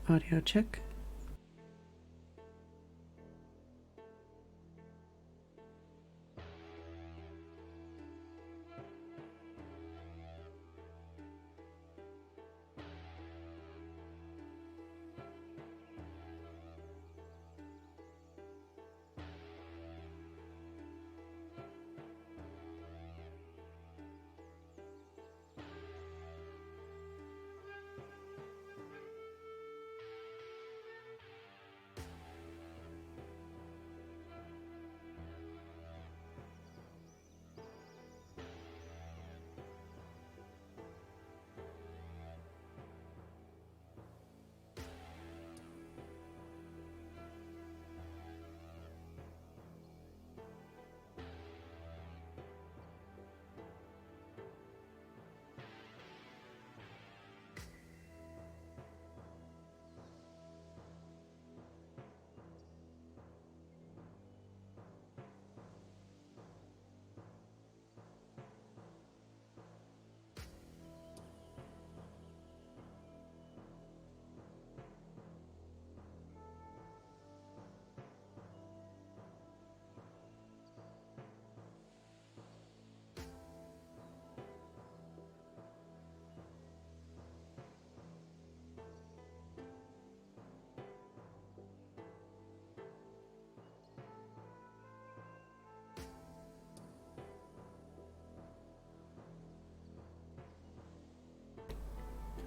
Audio check.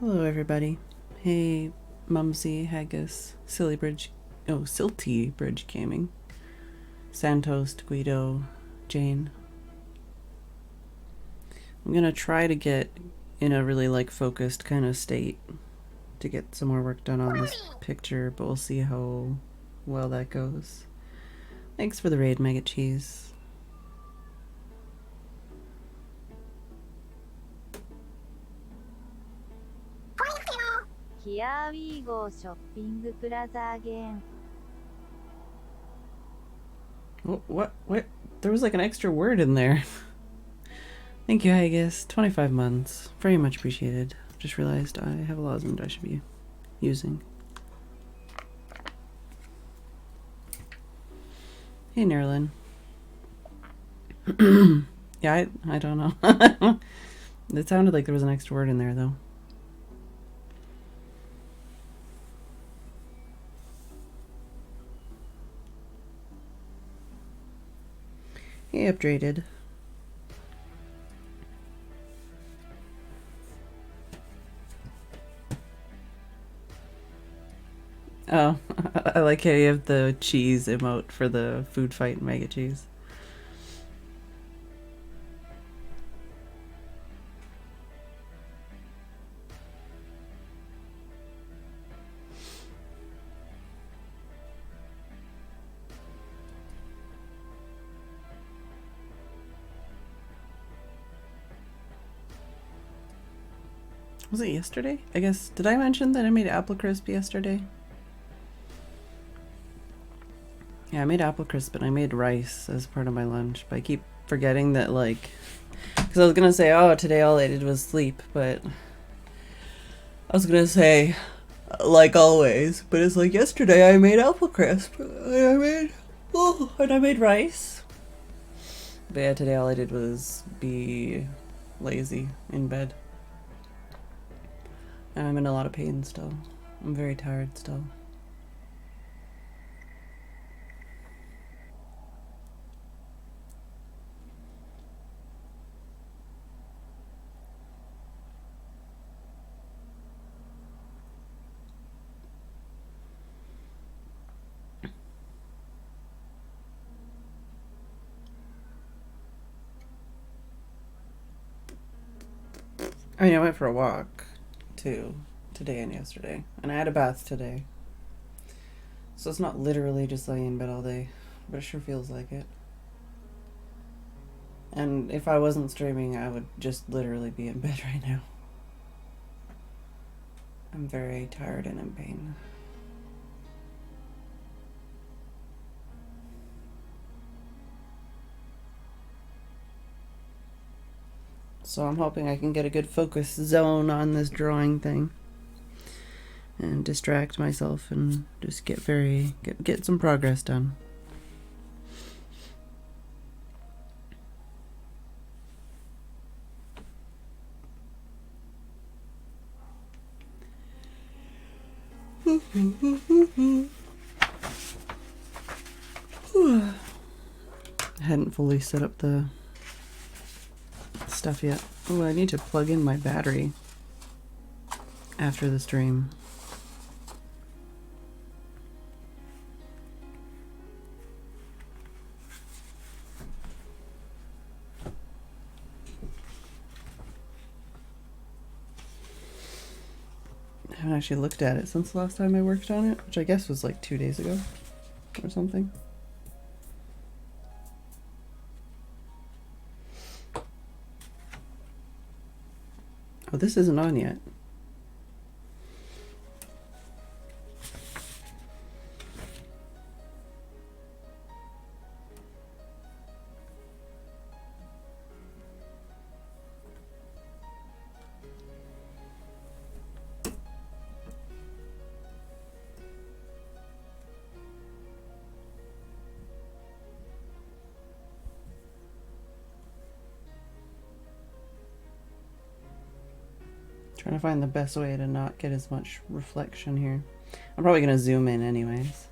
Hello, everybody. Hey, Mumsy, Haggis, Silty Bridge Gaming, Santos, Guido, Jane. I'm gonna try to get in a really focused kind of state to get some more work done on this picture, but we'll see how well that goes. Thanks for the raid, Mega Cheese. Here we go shopping plaza again. What? There was an extra word in there. Thank you, Haggis. 25 months. Very much appreciated. Just realized I have a lozenge I should be using. Hey, Nerlin. Yeah, I don't know. It sounded like there was an extra word in there, though. He upgraded. Oh, I like how you have the cheese emote for the food fight Mega Cheese. Was it yesterday? I guess, did I mention that I made apple crisp yesterday? Yeah, I made apple crisp and I made rice as part of my lunch, but I keep forgetting that, because I was gonna say, oh, today all I did was sleep, but I was gonna say, like always, but it's yesterday I made apple crisp, and I made rice. But yeah, today all I did was be lazy in bed. And I'm in a lot of pain still. I'm very tired still. I mean, I went for a walk, too, today and yesterday. And I had a bath today. So it's not literally just laying in bed all day, but it sure feels like it. And if I wasn't streaming, I would just literally be in bed right now. I'm very tired and in pain. So I'm hoping I can get a good focus zone on this drawing thing. and distract myself and just get some progress done. I hadn't fully set up the stuff yet. Oh, I need to plug in my battery after the stream. I haven't actually looked at it since the last time I worked on it, which I guess was like 2 days ago or something. Oh, this isn't on yet. Trying to find the best way to not get as much reflection here. I'm probably going to zoom in anyways.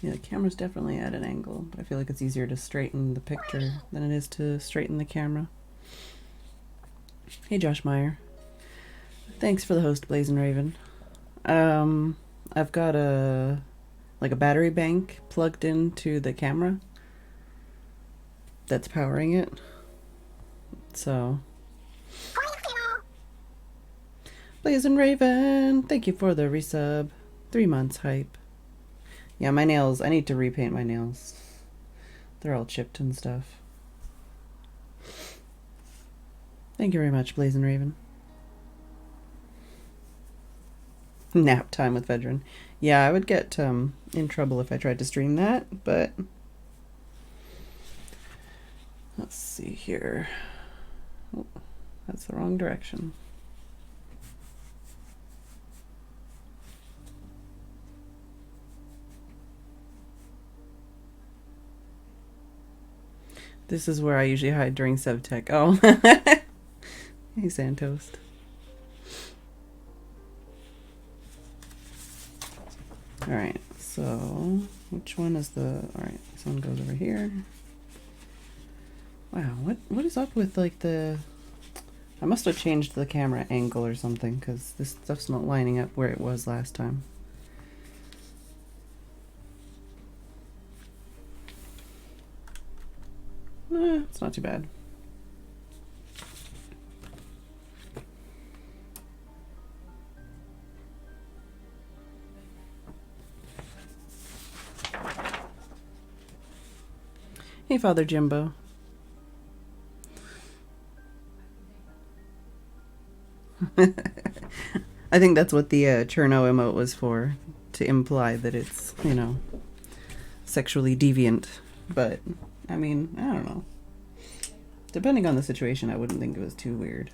Yeah, the camera's definitely at an angle, but I feel like it's easier to straighten the picture than it is to straighten the camera. Hey Josh Meyer. Thanks for the host, Blazing Raven. I've got a battery bank plugged into the camera that's powering it. So Blazing Raven, thank you for the resub. 3 months hype. Yeah, my nails, I need to repaint my nails. They're all chipped and stuff. Thank you very much, Blazing Raven. Nap time with Phedran. Yeah, I would get in trouble if I tried to stream that, but let's see here. Oh, that's the wrong direction. This is where I usually hide during SevTech. Oh, hey Santos. All right, so which one is the? All right, this one goes over here. Wow, what is up with like the? I must have changed the camera angle or something because this stuff's not lining up where it was last time. It's not too bad. Hey, Father Jimbo. I think that's what the Cherno emote was for, to imply that it's, you know, sexually deviant. But, I mean, I don't know. Depending on the situation, I wouldn't think it was too weird.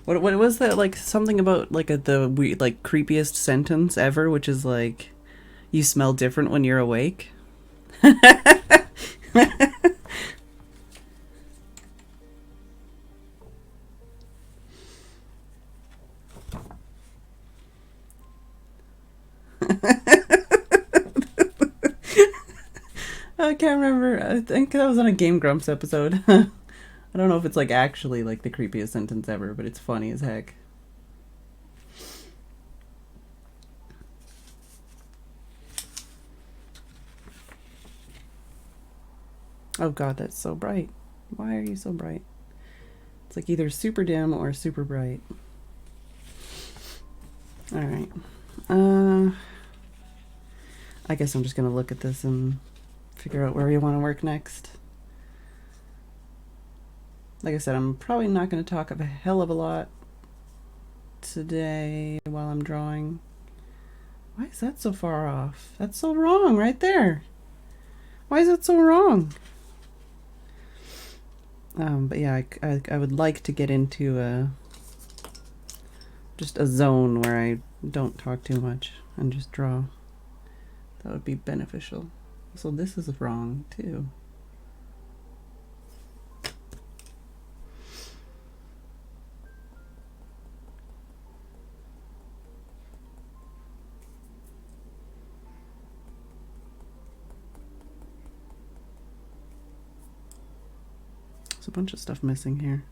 What was that, like, something about, like, the weird, like, creepiest sentence ever, which is, like, you smell different when you're awake? I can't remember. I think that was on a Game Grumps episode. I don't know if it's like actually like the creepiest sentence ever, but it's funny as heck. Oh god, that's so bright. Why are you so bright? It's like either super dim or super bright. Alright. I guess I'm just gonna look at this and figure out where we want to work next. Like I said, I'm probably not going to talk a hell of a lot today while I'm drawing. Why is that so far off? That's so wrong right there. Why is it so wrong? But yeah, I would like to get into just a zone where I don't talk too much and just draw. That would be beneficial. So this is wrong too. There's a bunch of stuff missing here.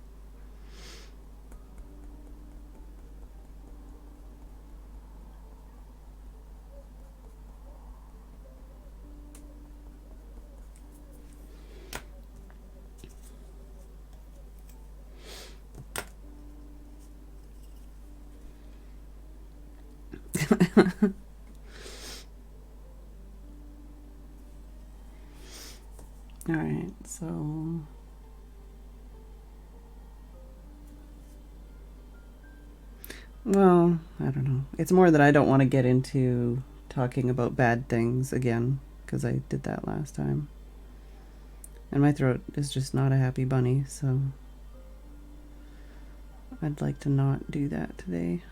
All right, so well, I don't know. It's more that I don't want to get into talking about bad things again because I did that last time. And my throat is just not a happy bunny, so I'd like to not do that today.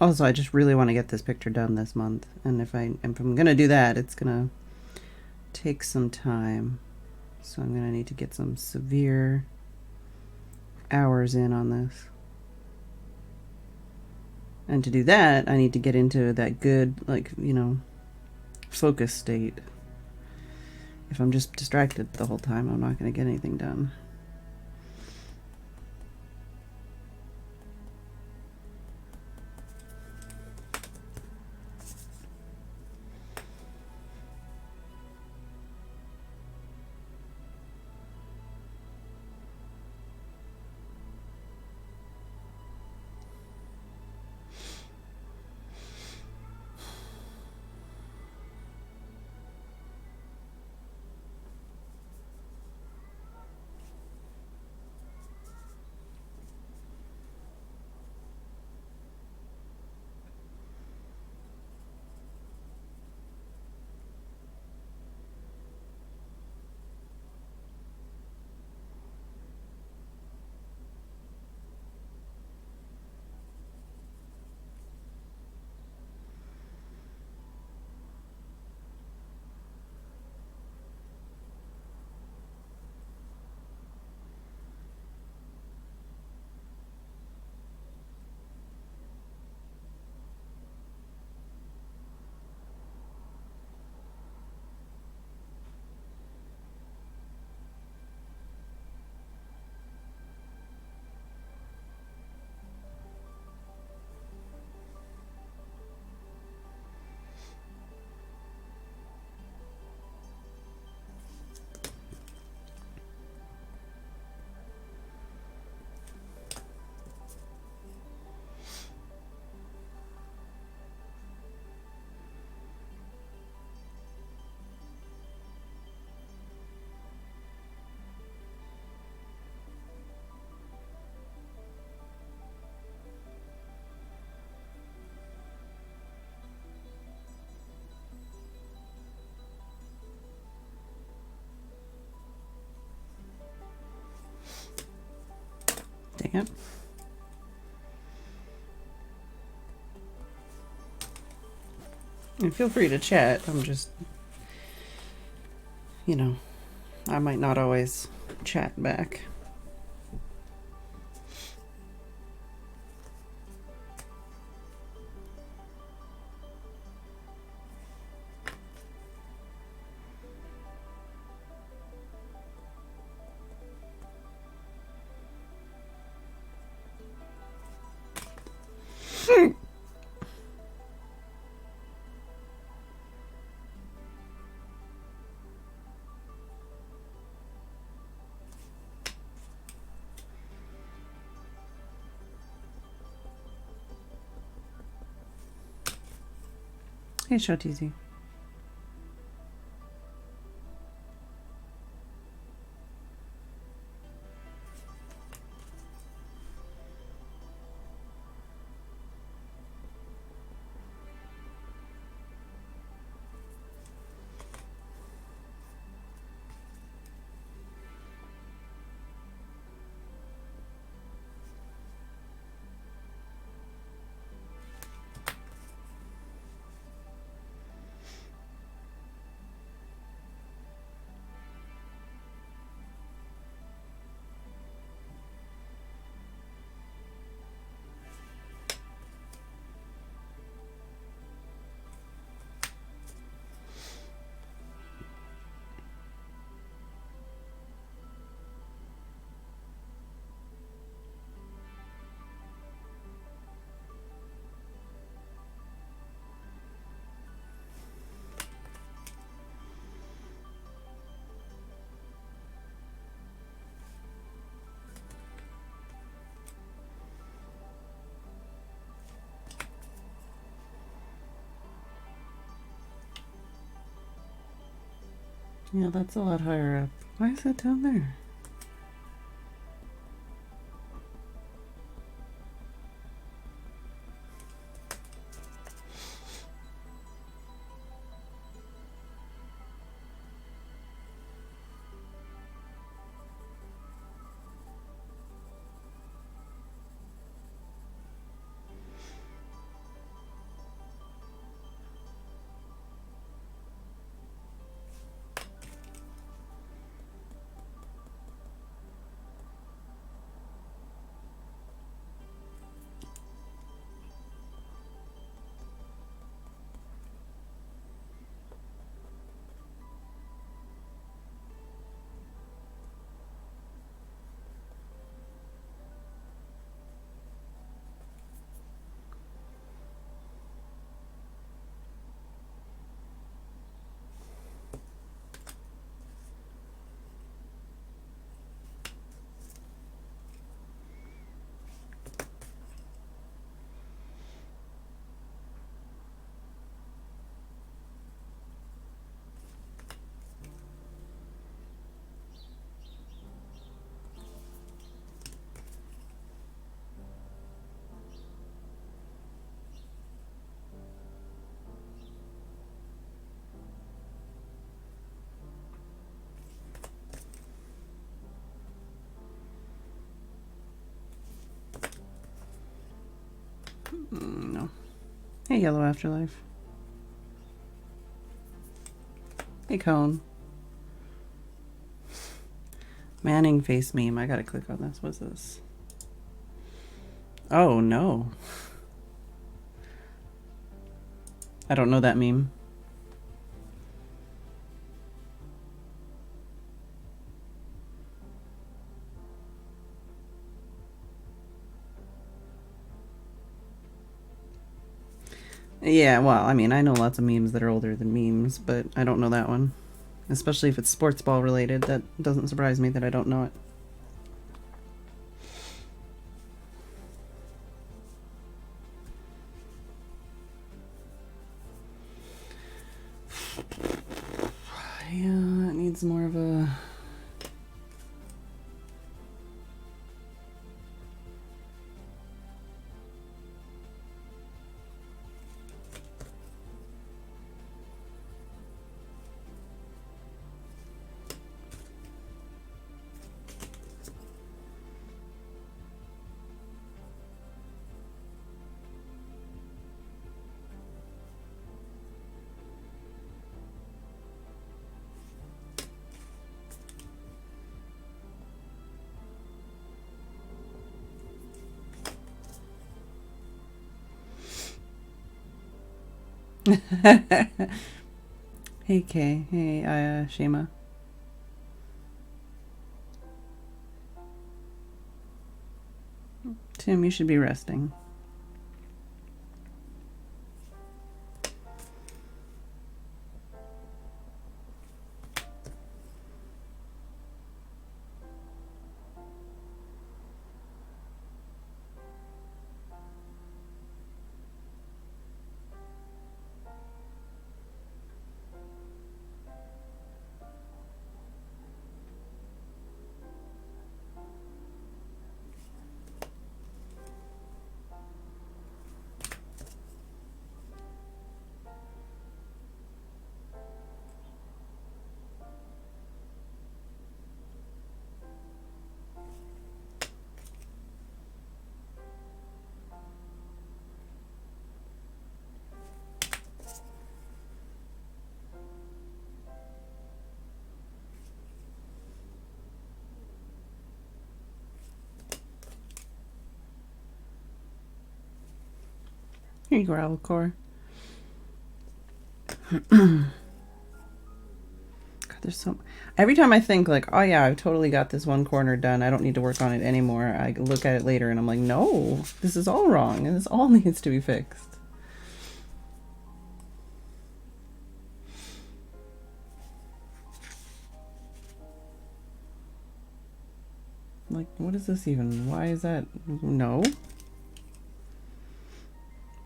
Also, I just really want to get this picture done this month, and if I'm gonna do that, it's gonna take some time. So I'm gonna need to get some severe hours in on this. And to do that, I need to get into that good, like, you know, focus state. If I'm just distracted the whole time, I'm not gonna get anything done. Dang it. And feel free to chat. I'm just, you know, I might not always chat back. Hey, Shotizi. Yeah, that's a lot higher up. Why is that down there? No. Hey, Yellow Afterlife. Hey, Cone. Manning face meme. I gotta click on this. What's this? Oh, no. I don't know that meme. Yeah, well, I mean, I know lots of memes that are older than memes, but I don't know that one. Especially if it's sports ball related. That doesn't surprise me that I don't know it. Yeah, it needs more of a... Hey, Kay. Hey, Shima. Tim, you should be resting. Here you go, Alcor. God, there's so... Every time I think like, oh yeah, I've totally got this one corner done, I don't need to work on it anymore, I look at it later and I'm like, no, this is all wrong and this all needs to be fixed. Like, what is this even? Why is that? No.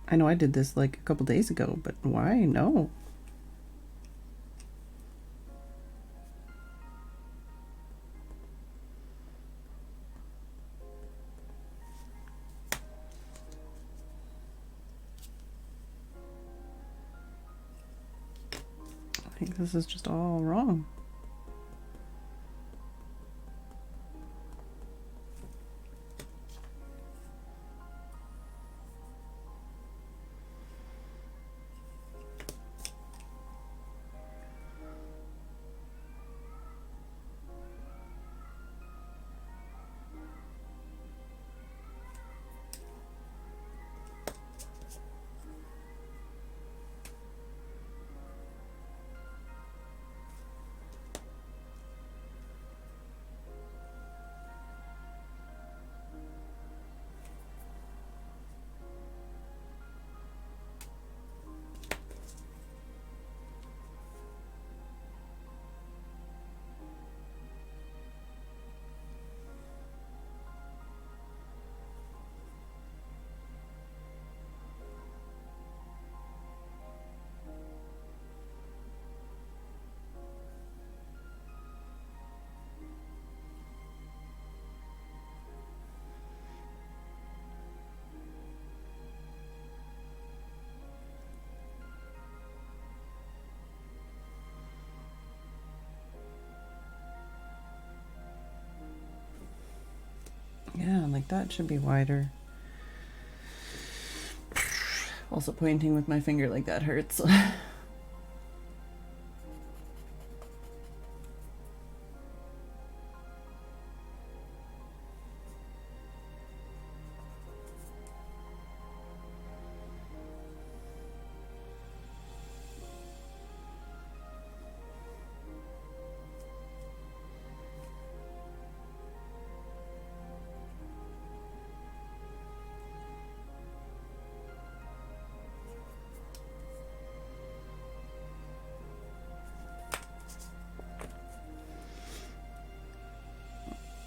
I know I did this like a couple days ago, but why? No. I think this is just all wrong. Yeah, like that should be wider. Also, pointing with my finger like that hurts.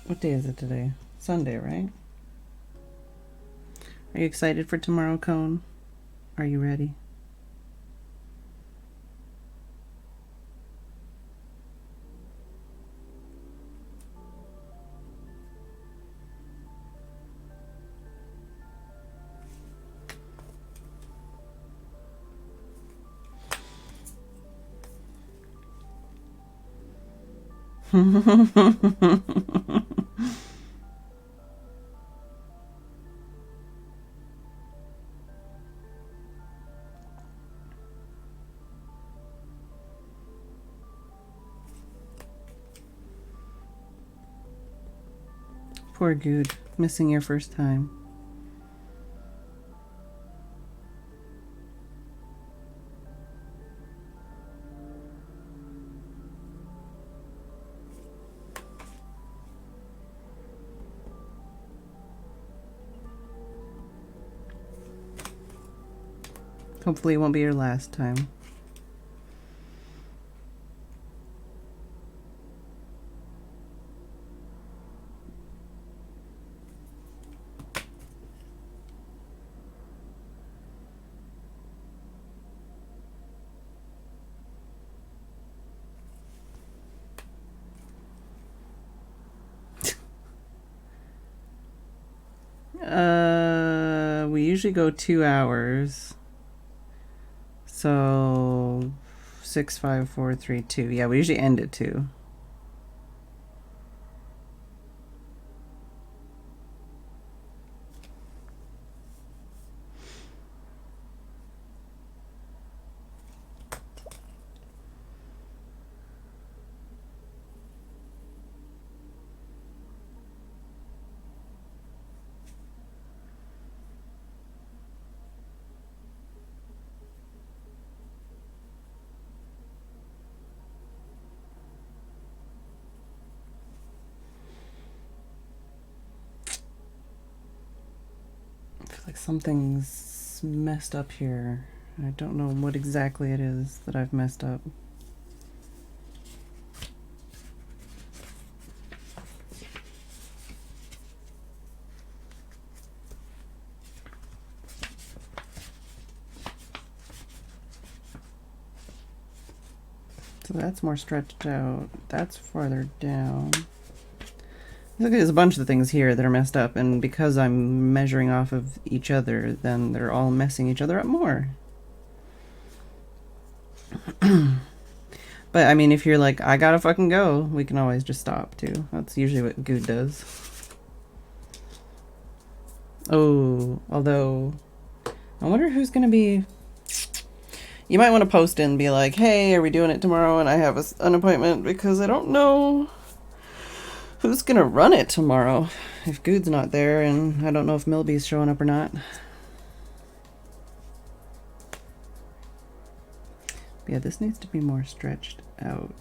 What day is it today? Sunday, right? Are you excited for tomorrow, Cone? Are you ready? Poor Good, missing your first time. Hopefully it won't be your last time. We usually go 2 hours. So 6, 5, 4, 3, 2. Yeah, we usually end at 2. like something's messed up here. I don't know what exactly it is that I've messed up. So that's more stretched out. That's farther down. Look, there's a bunch of things here that are messed up, and because I'm measuring off of each other, then they're all messing each other up more. But I mean, if you're like, I gotta fucking go, we can always just stop too. That's usually what Good does. Oh, although I wonder who's gonna be. You might want to post in and be like, hey, are we doing it tomorrow? And I have an appointment because I don't know who's gonna run it tomorrow. If Good's not there, and I don't know if Milby's showing up or not. Yeah, this needs to be more stretched out.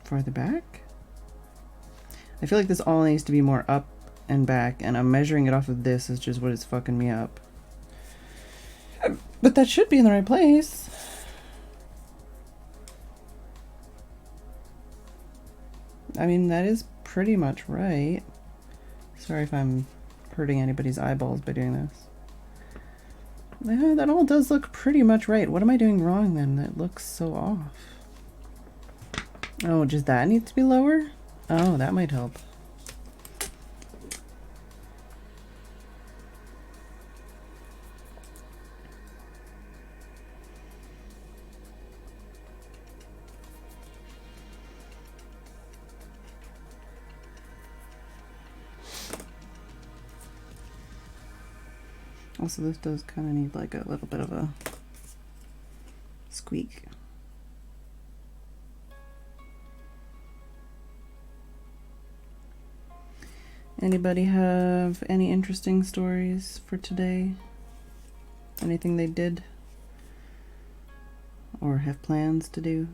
Farther back? I feel like this all needs to be more up and back, and I'm measuring it off of this is just what is fucking me up. But that should be in the right place. I mean, that is pretty much right. Sorry if I'm hurting anybody's eyeballs by doing this. Yeah, that all does look pretty much right. What am I doing wrong then? That looks so off. Oh, just that needs to be lower? Oh, that might help. Also, this does kind of need like a little bit of a squeak. Anybody have any interesting stories for today? Anything they did or have plans to do?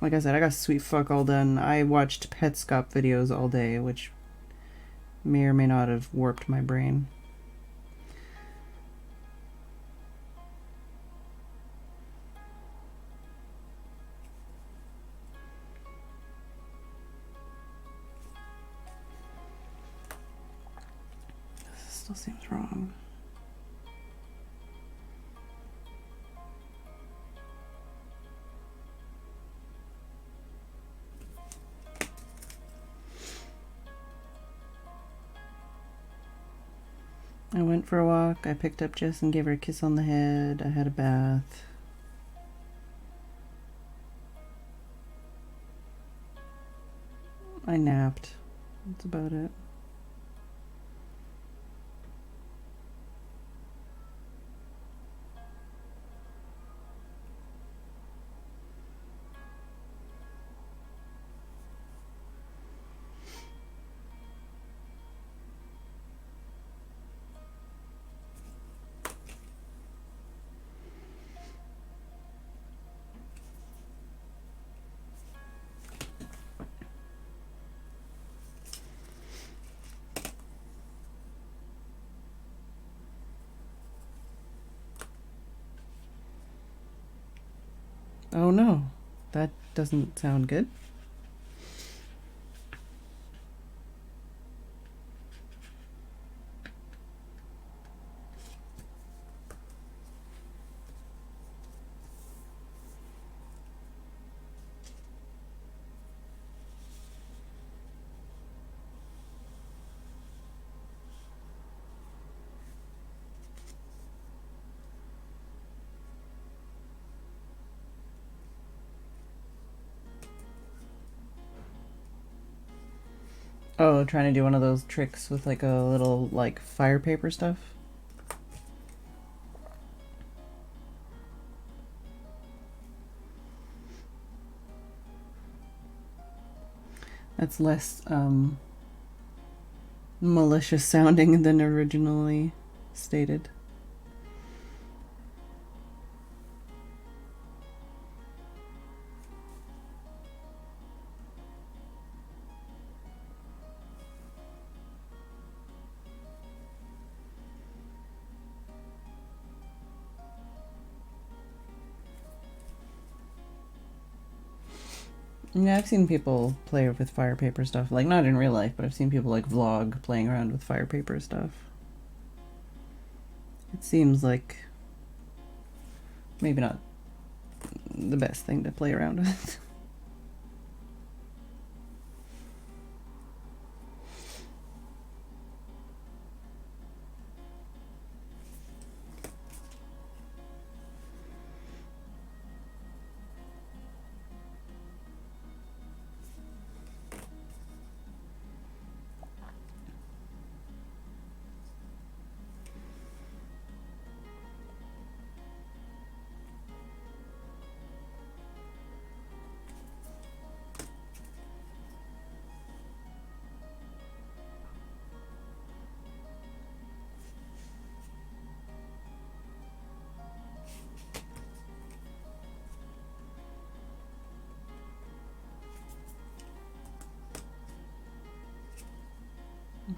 Like I said, I got sweet fuck all done. I watched Petscop videos all day, which may or may not have warped my brain. This still seems wrong. I went for a walk. I picked up Jess and gave her a kiss on the head. I had a bath. I napped. That's about it. Oh no, that doesn't sound good. Oh, trying to do one of those tricks with like a little like fire paper stuff. That's less malicious sounding than originally stated. Yeah, I've seen people play with fire paper stuff. Like, not in real life, but I've seen people, like, vlog playing around with fire paper stuff. It seems like maybe not the best thing to play around with.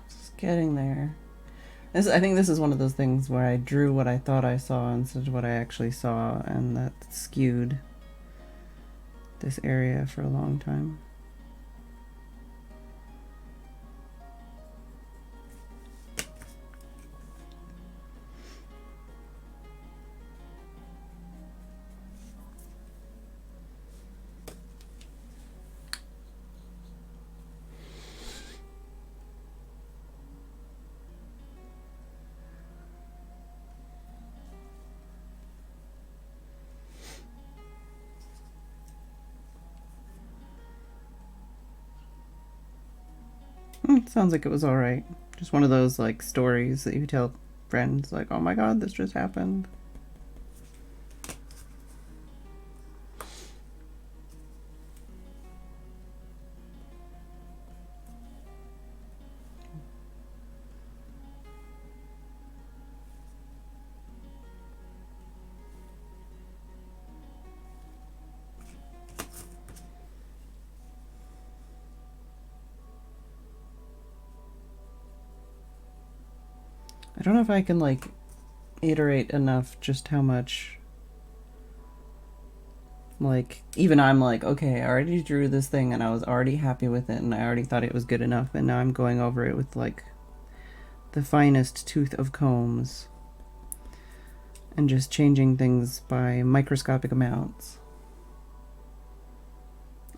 Just getting there. I think this is one of those things where I drew what I thought I saw instead of what I actually saw, and that skewed this area for a long time. Sounds like it was alright. Just one of those, like, stories that you tell friends, like, oh my god, this just happened. I don't know if I can, like, iterate enough just how much, like, even I'm like, okay, I already drew this thing and I was already happy with it and I already thought it was good enough, and now I'm going over it with, like, the finest tooth of combs and just changing things by microscopic amounts.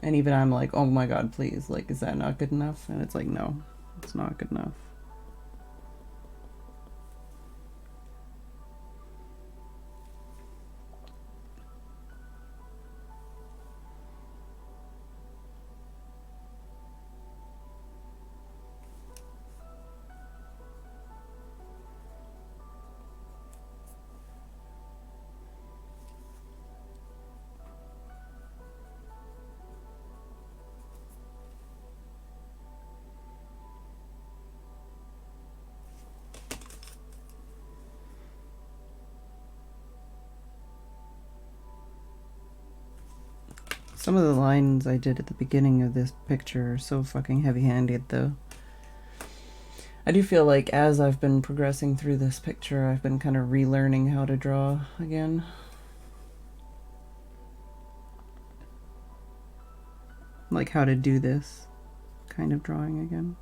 And even I'm like, oh my god, please, like, is that not good enough? And it's like, no, it's not good enough. Some of the lines I did at the beginning of this picture are so fucking heavy-handed, though. I do feel like as I've been progressing through this picture, I've been kind of relearning how to draw again. Like how to do this kind of drawing again.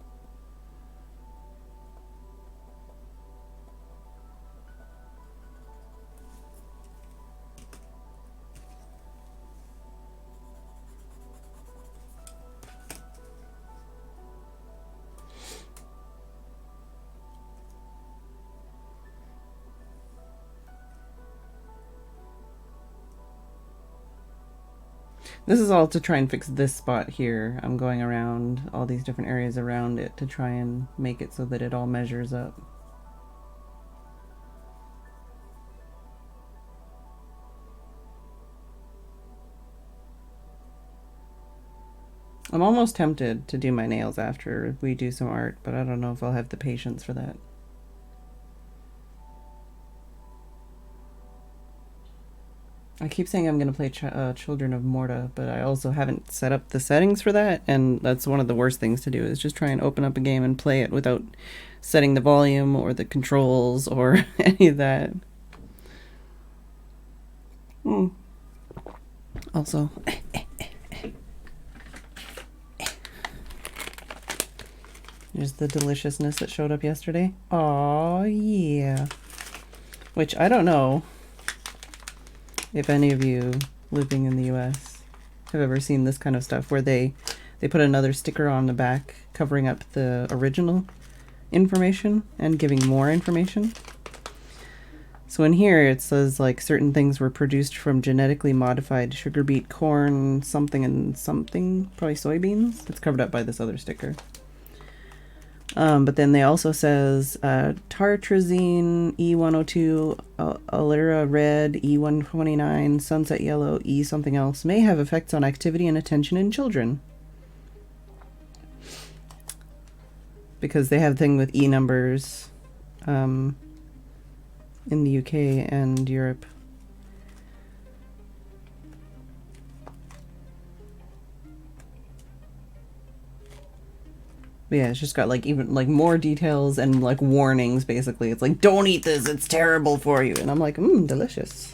This is all to try and fix this spot here. I'm going around all these different areas around it to try and make it so that it all measures up. I'm almost tempted to do my nails after we do some art, but I don't know if I'll have the patience for that. I keep saying I'm going to play Children of Morta, but I also haven't set up the settings for that, and that's one of the worst things to do, is just try and open up a game and play it without setting the volume or the controls or any of that. Also, There's the deliciousness that showed up yesterday. Oh yeah. Which I don't know if any of you living in the US have ever seen this kind of stuff where they put another sticker on the back covering up the original information and giving more information. So in here it says like certain things were produced from genetically modified sugar beet, corn, something and something, probably soybeans. It's covered up by this other sticker. But then they also says tartrazine, E102, Alera red, E129, sunset yellow, E something else may have effects on activity and attention in children. Because they have a thing with E numbers in the UK and Europe. But yeah, it's just got like even like more details and like warnings basically. It's like, don't eat this, it's terrible for you. And I'm like, delicious.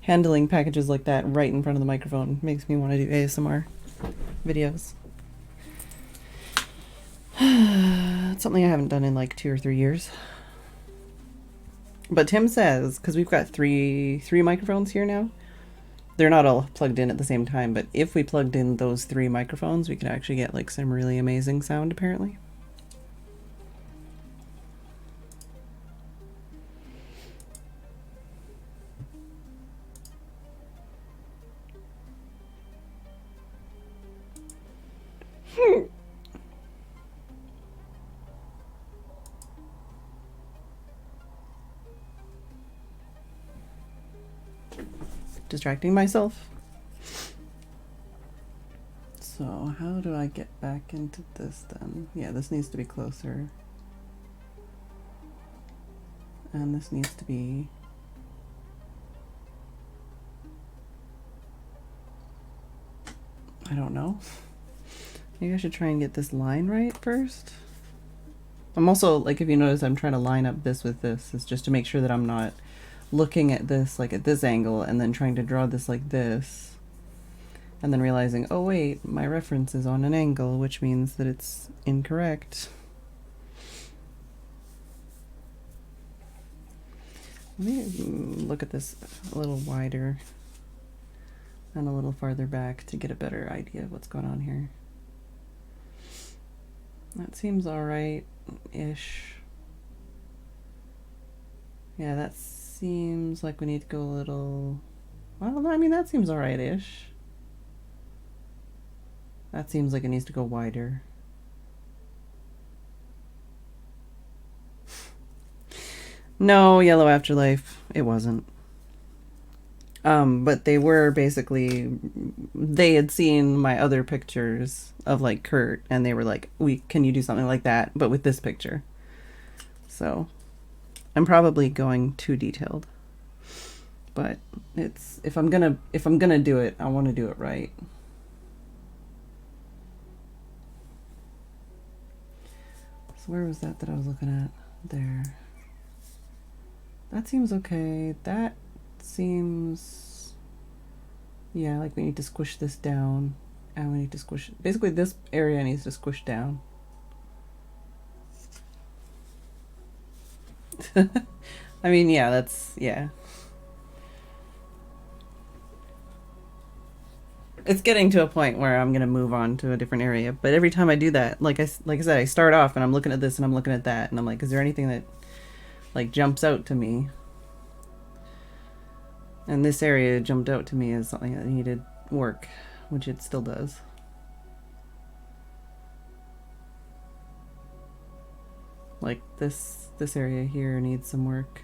Handling packages like that right in front of the microphone makes me want to do ASMR videos. It's something I haven't done in like 2 or 3 years. But Tim says, because we've got three microphones here now, they're not all plugged in at the same time, but if we plugged in those 3 microphones, we could actually get like some really amazing sound apparently. Distracting myself. So how do I get back into this then? Yeah, this needs to be closer. And this needs to be... I don't know. Maybe I should try and get this line right first. I'm also, like, if you notice, I'm trying to line up this with this. It's just to make sure that I'm not looking at this like at this angle and then trying to draw this like this and then realizing, oh wait, my reference is on an angle, which means that it's incorrect. Let me look at this a little wider and a little farther back to get a better idea of what's going on here. That seems alright-ish. Yeah, that seems like we need to go a little... Well, I mean, that seems alright-ish. That seems like it needs to go wider. No, Yellow Afterlife, it wasn't. But they were basically... They had seen my other pictures of, like, Kurt, and they were like, can you do something like that, but with this picture? So... I'm probably going too detailed, but it's if I'm gonna do it, I want to do it right. So where was that I was looking at? There. That seems okay. That seems, yeah, like we need to squish this down, and we need to squish. Basically, this area needs to squish down. I mean, yeah, that's, yeah. It's getting to a point where I'm going to move on to a different area. But every time I do that, like I said, I start off and I'm looking at this and I'm looking at that. And I'm like, is there anything that, like, jumps out to me? And this area jumped out to me as something that needed work, which it still does. Like, this area here needs some work.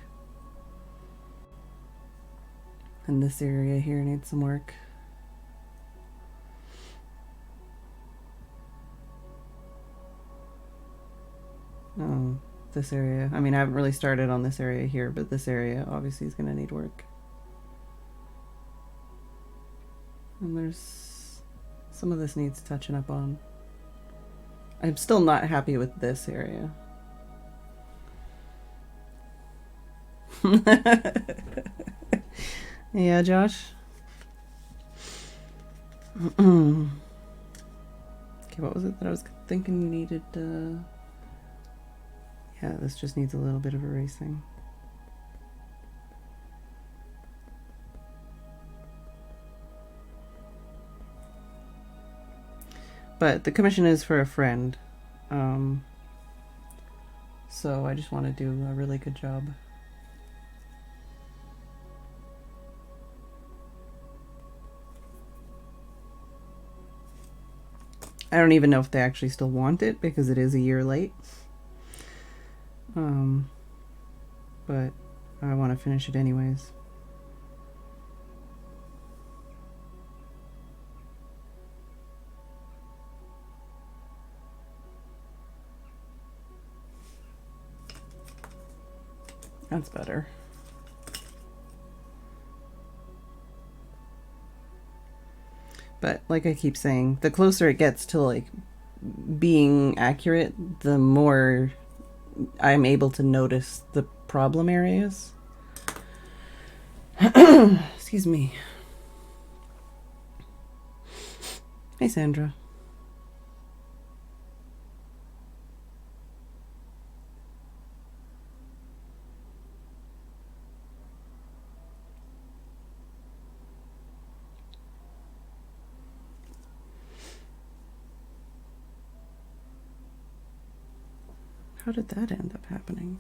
And this area here needs some work. Oh, this area. I mean, I haven't really started on this area here, but this area obviously is going to need work. And there's... some of this needs touching up on. I'm still not happy with this area. Yeah, Josh? Okay, what was it that I was thinking needed? Yeah, this just needs a little bit of erasing. But the commission is for a friend. So I just want to do a really good job. I don't even know if they actually still want it because it is a year late. But I want to finish it anyways. That's better. But like I keep saying, the closer it gets to like being accurate, the more I'm able to notice the problem areas. Excuse me. Hey, Sandra. How did that end up happening?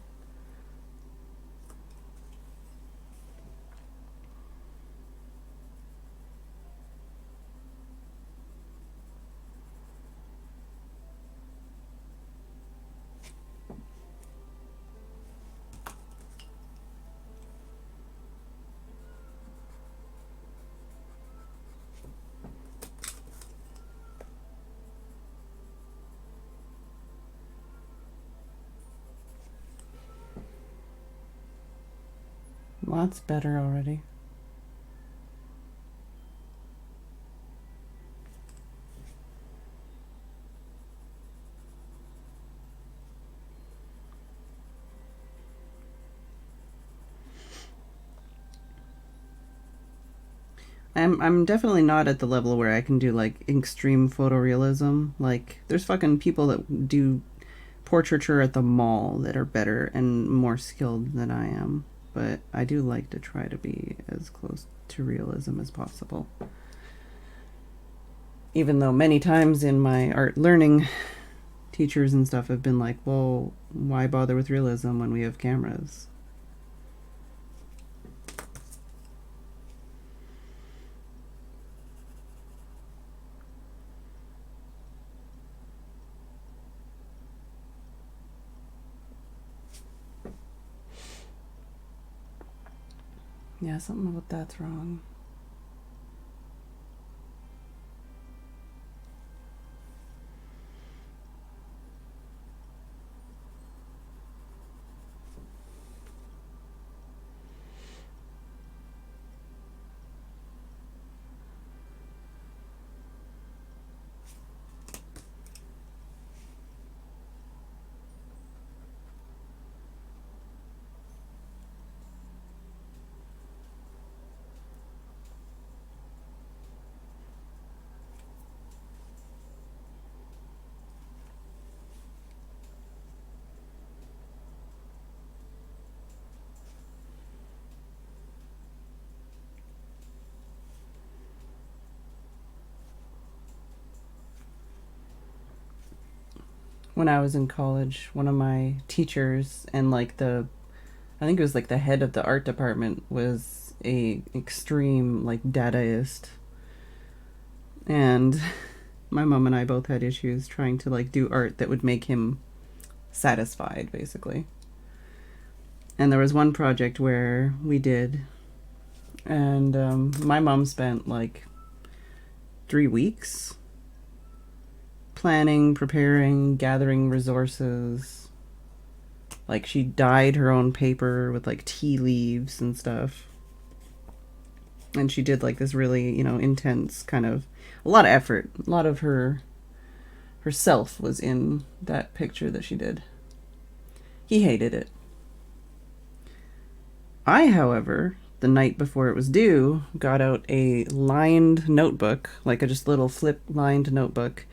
Lots better already. I'm definitely not at the level where I can do like extreme photorealism. Like there's fucking people that do portraiture at the mall that are better and more skilled than I am. But I do like to try to be as close to realism as possible. Even though many times in my art learning, teachers and stuff have been like, well, why bother with realism when we have cameras? Yeah, something about that's wrong. When I was in college, one of my teachers and like I think it was like the head of the art department was a extreme like Dadaist. And my mom and I both had issues trying to like do art that would make him satisfied, basically. And there was one project where we did, and my mom spent like 3 weeks planning, preparing, gathering resources. Like she dyed her own paper with like tea leaves and stuff. And she did like this really, intense kind of, a lot of effort. A lot of her herself was in that picture that she did. He hated it. I, however, the night before it was due, got out a lined notebook, like a just little flip lined notebook,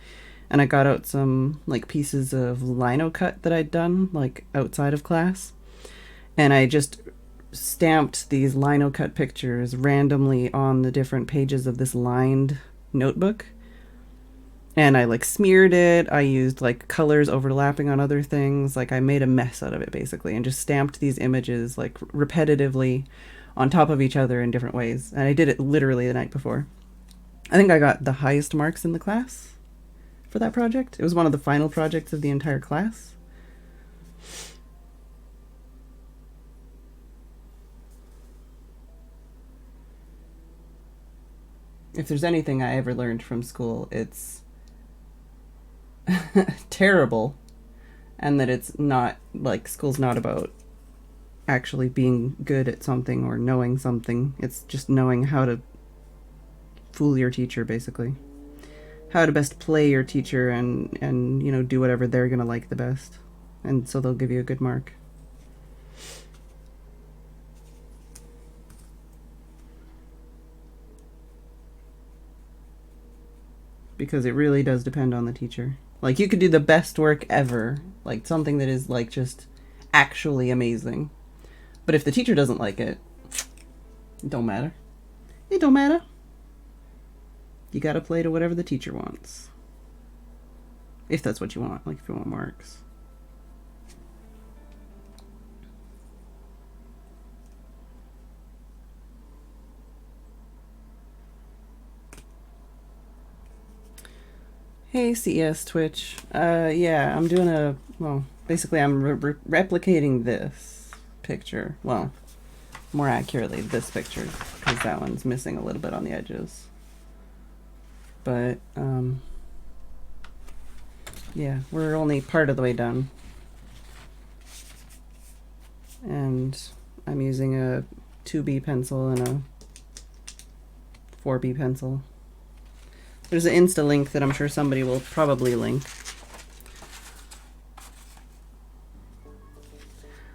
and I got out some like pieces of lino cut that I'd done like outside of class, and I just stamped these lino cut pictures randomly on the different pages of this lined notebook. And I like smeared it. I used like colors overlapping on other things. Like I made a mess out of it basically and just stamped these images like repetitively on top of each other in different ways. And I did it literally the night before. I think I got the highest marks in the class for that project. It was one of the final projects of the entire class. If there's anything I ever learned from school, it's terrible, and that it's not like school's not about actually being good at something or knowing something. It's just knowing how to fool your teacher, basically, how to best play your teacher and you know, do whatever they're gonna like the best, and so they'll give you a good mark. Because it really does depend on the teacher. Like, you could do the best work ever, like something that is like just actually amazing, but if the teacher doesn't like it, it don't matter. It don't matter. You gotta play to whatever the teacher wants, if that's what you want. Like if you want marks. Hey, CS Twitch. Yeah, I'm doing basically I'm replicating this picture. Well, more accurately, this picture, because that one's missing a little bit on the edges. But, yeah, we're only part of the way done. And I'm using a 2B pencil and a 4B pencil. There's an Insta link that I'm sure somebody will probably link.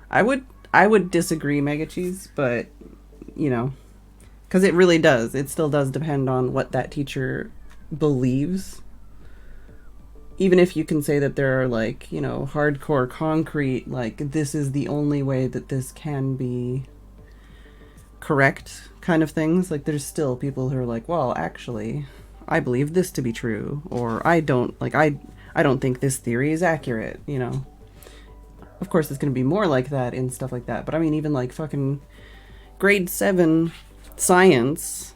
I would disagree, Mega Cheese, but you know, because it really does. It still does depend on what that teacher believes. Even if you can say that there are like, you know, hardcore concrete, like this is the only way that this can be correct kind of things. Like there's still people who are like, well, actually, I believe this to be true, or I don't think this theory is accurate, you know. Of course it's going to be more like that in stuff like that, but I mean even like fucking grade 7 science,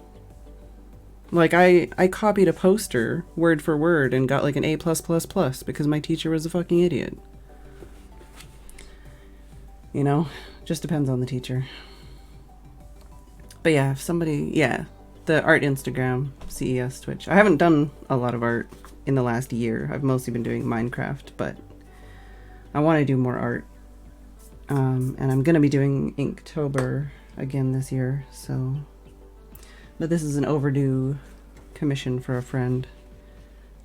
like I copied a poster word for word and got like an A+++ because my teacher was a fucking idiot. You know, just depends on the teacher. But yeah, if somebody, yeah, the art Instagram, CES Twitch. I haven't done a lot of art in the last year. I've mostly been doing Minecraft, but I want to do more art. And I'm going to be doing Inktober again this year, so... But this is an overdue commission for a friend.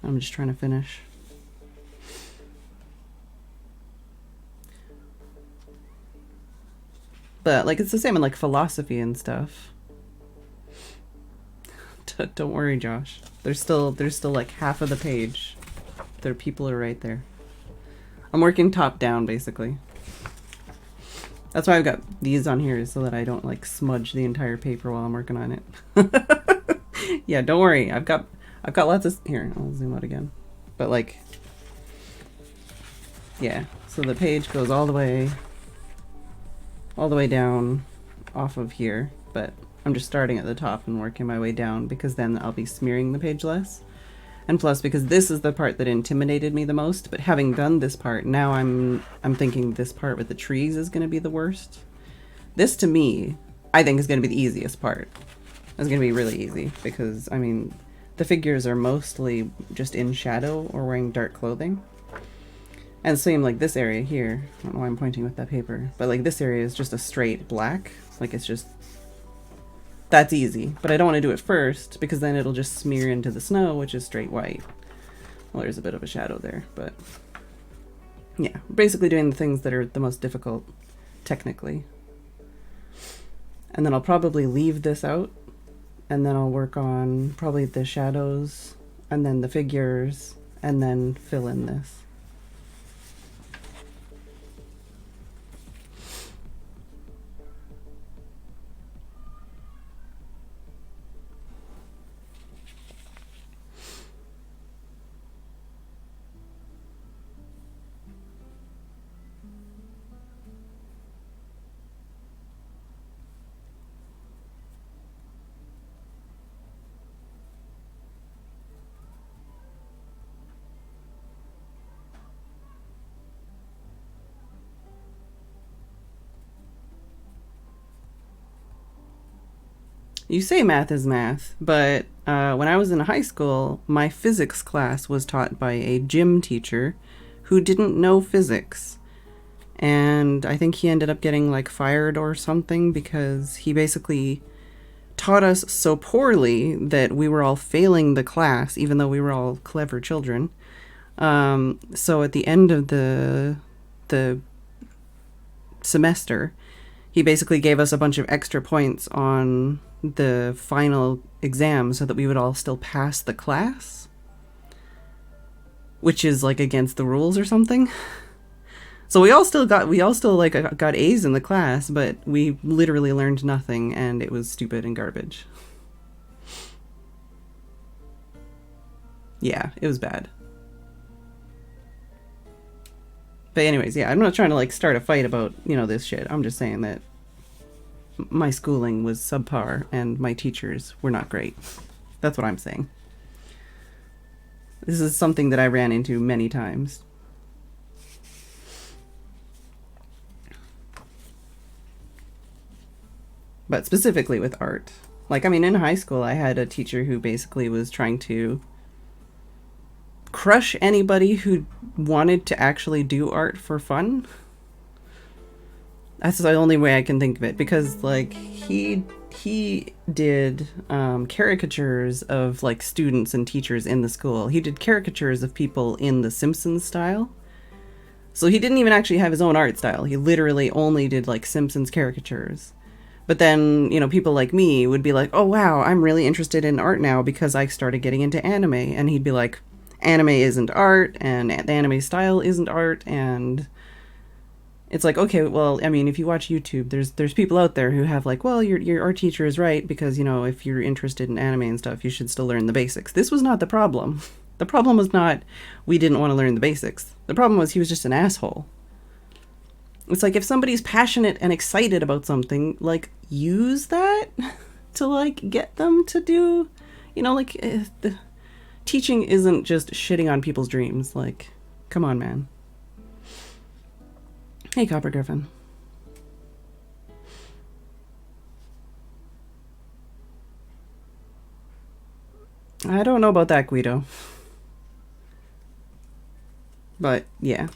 I'm just trying to finish. But, like, it's the same in, like, philosophy and stuff. Don't worry, Josh. There's still like half of the page. Their people are right there. I'm working top down, basically. That's why I've got these on here, so that I don't like smudge the entire paper while I'm working on it. Yeah, don't worry. I've got lots of, here, I'll zoom out again. But like, yeah. So the page goes all the way down off of here, but I'm just starting at the top and working my way down because then I'll be smearing the page less. And plus, because this is the part that intimidated me the most, but having done this part, now I'm thinking this part with the trees is going to be the worst. This, to me, I think is going to be the easiest part. It's going to be really easy because, I mean, the figures are mostly just in shadow or wearing dark clothing. And same like this area here. I don't know why I'm pointing with that paper, but like this area is just a straight black. Like it's just... That's easy, but I don't want to do it first because then it'll just smear into the snow, which is straight white. Well, there's a bit of a shadow there, but yeah, basically doing the things that are the most difficult technically. And then I'll probably leave this out, and then I'll work on probably the shadows and then the figures and then fill in this. You say math is math, but when I was in high school, my physics class was taught by a gym teacher who didn't know physics. And I think he ended up getting like fired or something because he basically taught us so poorly that we were all failing the class, even though we were all clever children. So at the end of the semester, he basically gave us a bunch of extra points on the final exam so that we would all still pass the class, which is like against the rules or something. So we all still got A's in the class, but we literally learned nothing, and it was stupid and garbage. Yeah, it was bad. But anyways, yeah, I'm not trying to like start a fight about, this shit. I'm just saying that my schooling was subpar and my teachers were not great. That's what I'm saying. This is something that I ran into many times. But specifically with art. Like, I mean, in high school, I had a teacher who basically was trying to crush anybody who wanted to actually do art for fun. That's the only way I can think of it, because like he did caricatures of like students and teachers in the school. He did caricatures of people in the Simpsons style. So he didn't even actually have his own art style. He literally only did like Simpsons caricatures. But then, people like me would be like, oh wow, I'm really interested in art now because I started getting into anime. And he'd be like, anime isn't art, and the anime style isn't art, and it's like, okay, well, I mean, if you watch YouTube, there's people out there who have like, well, your art teacher is right because, if you're interested in anime and stuff, you should still learn the basics. This was not the problem. The problem was not we didn't want to learn the basics. The problem was he was just an asshole. It's like, if somebody's passionate and excited about something, like, use that to like get them to do, the teaching isn't just shitting on people's dreams. Like, come on, man. Hey, Copper Griffin. I don't know about that, Guido. But, yeah.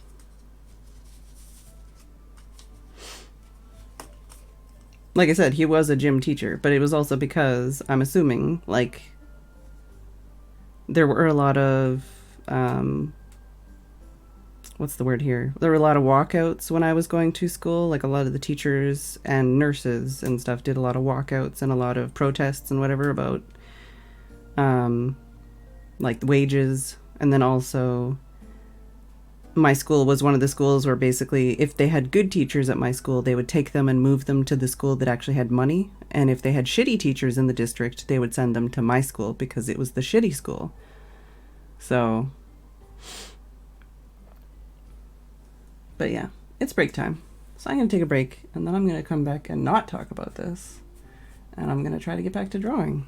Like I said, he was a gym teacher, but it was also because, I'm assuming, like, there were a lot of, what's the word here? There were a lot of walkouts when I was going to school. Like, a lot of the teachers and nurses and stuff did a lot of walkouts and a lot of protests and whatever about, like, wages. And then also, my school was one of the schools where basically, if they had good teachers at my school, they would take them and move them to the school that actually had money. And if they had shitty teachers in the district, they would send them to my school because it was the shitty school. So, but yeah, it's break time. So I'm going to take a break, and then I'm going to come back and not talk about this. And I'm going to try to get back to drawing.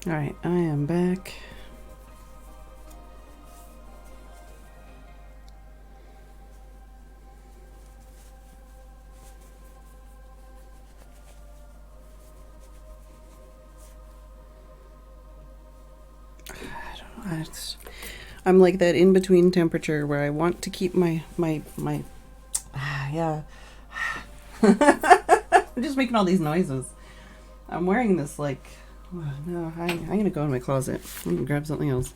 Alright, I am back. I'm like that in between temperature where I want to keep my yeah. I'm just making all these noises. I'm wearing this like, oh, no, I'm gonna go in my closet. I'm gonna grab something else.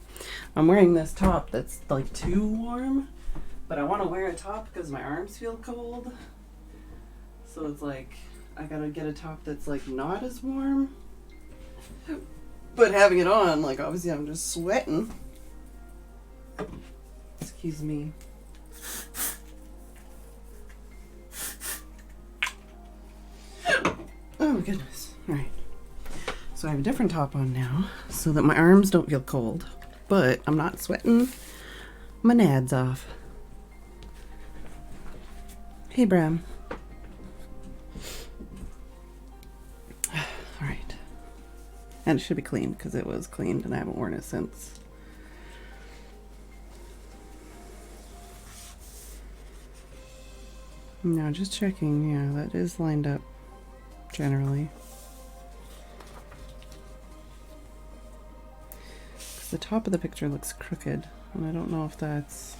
I'm wearing this top that's like too warm, but I want to wear a top because my arms feel cold. So it's like I gotta get a top that's like not as warm. But having it on, like obviously I'm just sweating. Excuse me. Oh my goodness. Alright. So I have a different top on now so that my arms don't feel cold. But I'm not sweating my nads off. Hey Bram. Alright. And it should be clean because it was cleaned and I haven't worn it since. No, just checking. Yeah, that is lined up generally. The top of the picture looks crooked, and I don't know if that's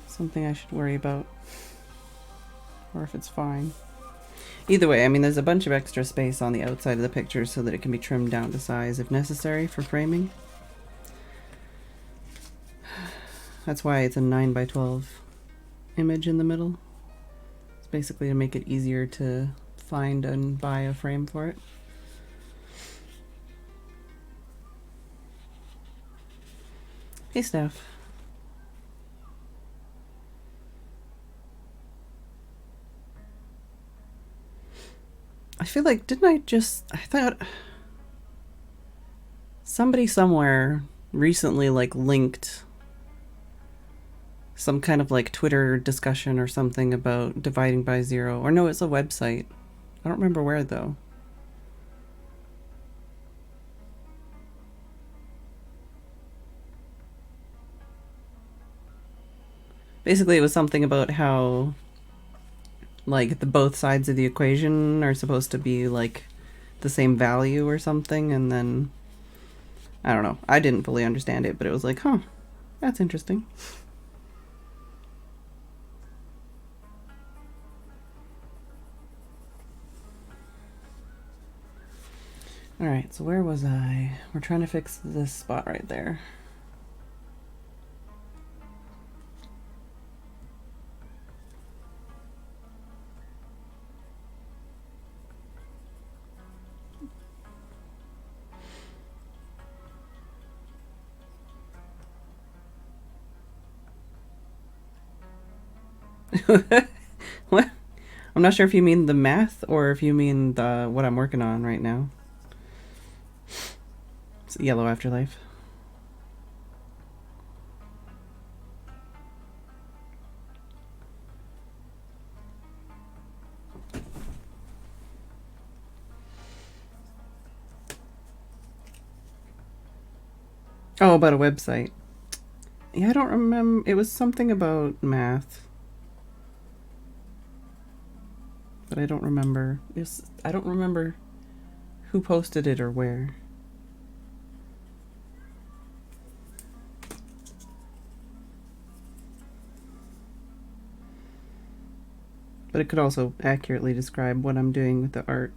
something I should worry about or if it's fine. Either way, I mean, there's a bunch of extra space on the outside of the picture so that it can be trimmed down to size if necessary for framing. That's why it's a 9x12 image in the middle. It's basically to make it easier to find and buy a frame for it. Hey, Steph. I feel like, I thought somebody somewhere recently like linked some kind of like Twitter discussion or something about dividing by zero. Or no, it's a website. I don't remember where though. Basically, it was something about how like the both sides of the equation are supposed to be like the same value or something, and then I don't know. I didn't fully understand it, but it was like, huh, that's interesting. Alright, so where was I? We're trying to fix this spot right there. What? I'm not sure if you mean the math or if you mean the what I'm working on right now. It's Yellow Afterlife. Oh, about a website. Yeah, I don't remember. It was something about math. But I don't remember. I don't remember who posted it or where. But it could also accurately describe what I'm doing with the art.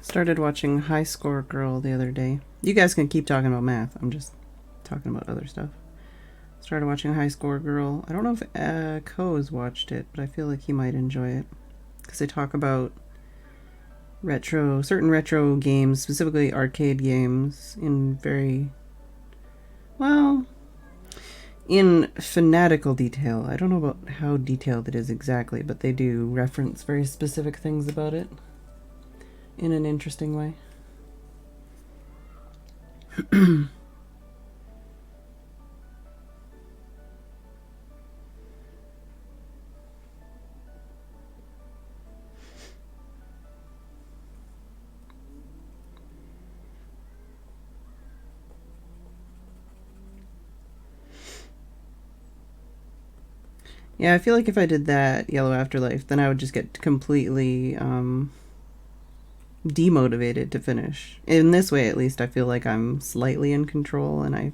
Started watching High Score Girl the other day. You guys can keep talking about math. I'm just talking about other stuff. Started watching High Score Girl. I don't know if Ko has watched it, but I feel like he might enjoy it. Because they talk about certain retro games, specifically arcade games, in very, well, in fanatical detail. I don't know about how detailed it is exactly, but they do reference very specific things about it in an interesting way. Yeah, I feel like if I did that Yellow Afterlife, then I would just get completely demotivated to finish. In this way, at least, I feel like I'm slightly in control and I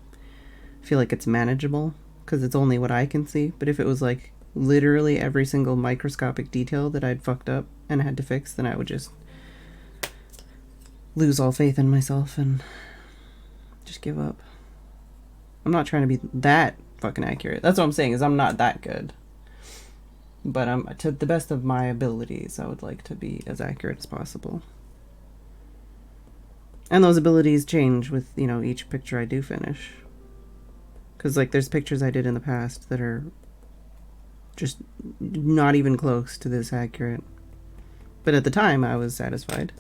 feel like it's manageable because it's only what I can see. But if it was like literally every single microscopic detail that I'd fucked up and had to fix, then I would just lose all faith in myself and just give up. I'm not trying to be that fucking accurate. That's what I'm saying, is I'm not that good. But to the best of my abilities, I would like to be as accurate as possible. And those abilities change with, each picture I do finish. Because, there's pictures I did in the past that are just not even close to this accurate. But at the time, I was satisfied.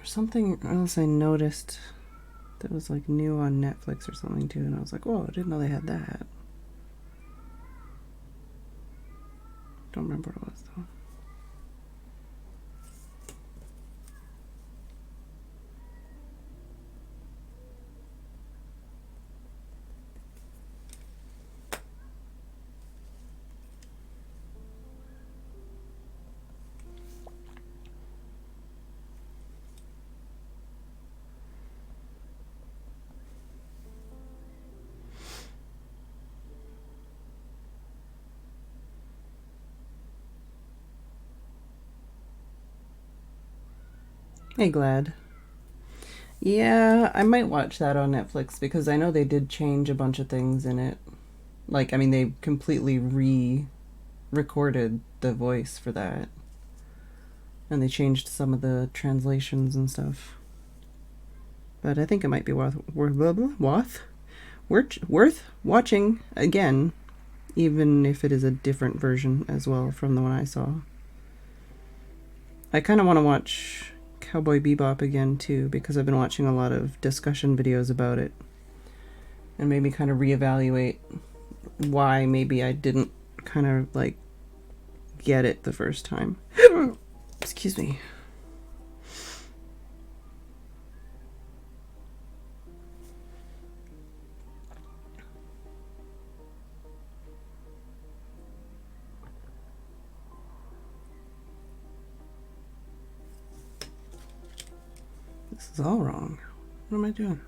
Something else I noticed that was new on Netflix or something too, and I was like, whoa, I didn't know they had that. Don't remember what it was though. Hey, Glad. Yeah, I might watch that on Netflix because I know they did change a bunch of things in it. They completely re-recorded the voice for that. And they changed some of the translations and stuff. But I think it might be worth watching again, even if it is a different version as well from the one I saw. I kind of want to watch Cowboy Bebop again too, because I've been watching a lot of discussion videos about it and made me kind of reevaluate why maybe I didn't kind of get it the first time. Excuse me. This is all wrong. What am I doing?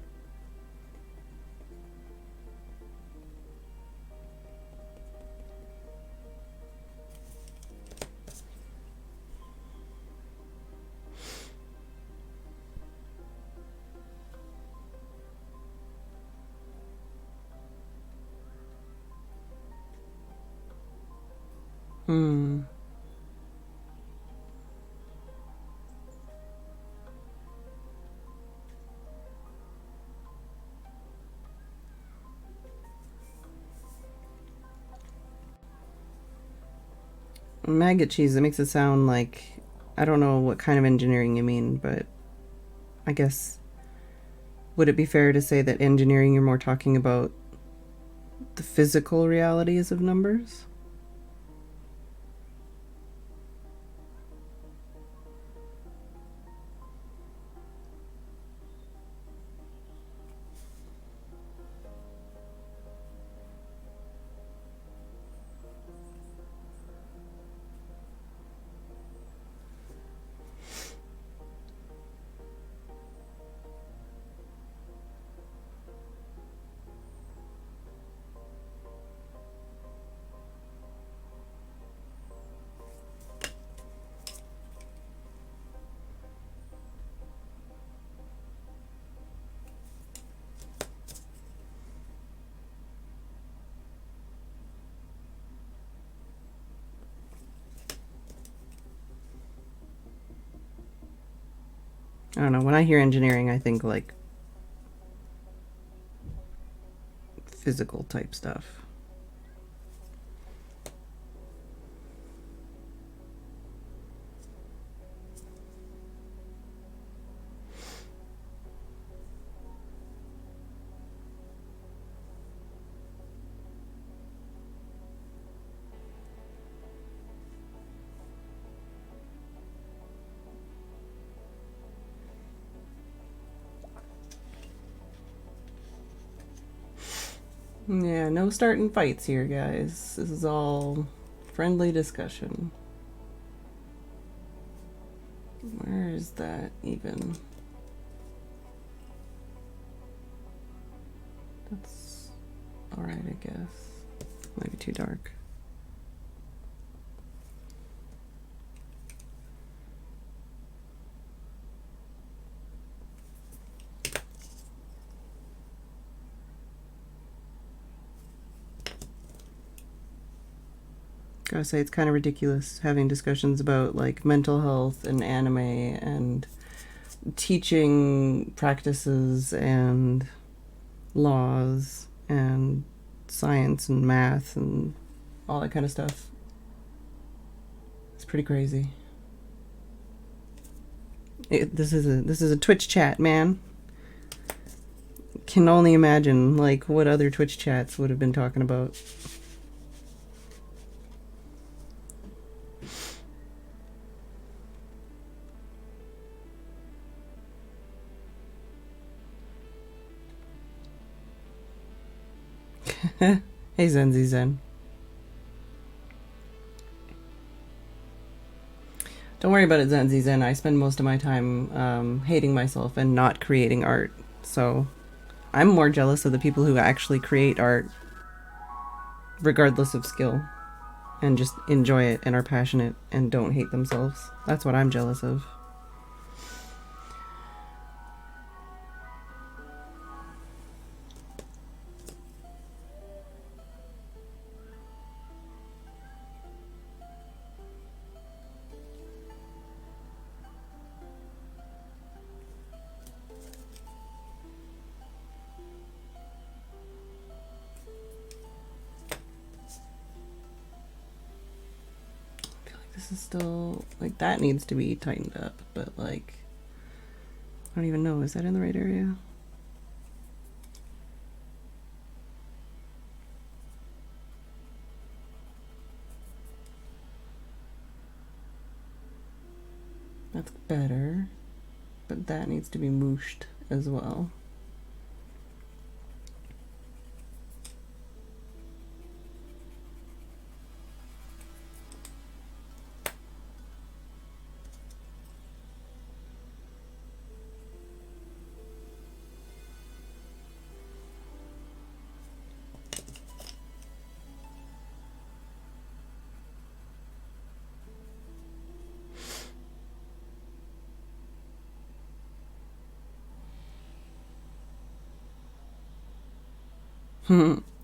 Maggot cheese, it makes it sound like, I don't know what kind of engineering you mean, but I guess, would it be fair to say that engineering, you're more talking about the physical realities of numbers? I don't know. When I hear engineering, I think like physical type stuff. Yeah, no starting fights here, guys. This is all friendly discussion. Where is that even? That's alright, I guess. Might be too dark. Gotta say, it's kind of ridiculous having discussions about like mental health and anime and teaching practices and laws and science and math and all that kind of stuff. It's pretty crazy. This is a Twitch chat, man. Can only imagine like what other Twitch chats would have been talking about. Hey Zenzi Zen. Don't worry about it, Zenzi Zen. I spend most of my time hating myself and not creating art. So I'm more jealous of the people who actually create art regardless of skill and just enjoy it and are passionate and don't hate themselves. That's what I'm jealous of. This is still, like, that needs to be tightened up, but, like, I don't even know. Is that in the right area? That's better, but that needs to be mooshed as well.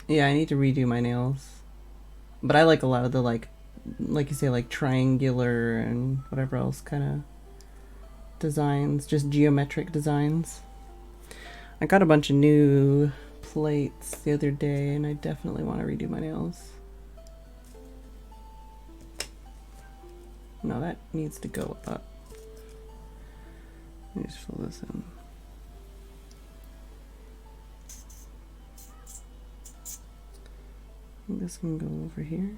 Yeah, I need to redo my nails. But I like a lot of the, like you say, like triangular and whatever else kind of designs, just geometric designs. I got a bunch of new plates the other day and I definitely want to redo my nails. No, that needs to go up. Let me just fill this in. This can go over here.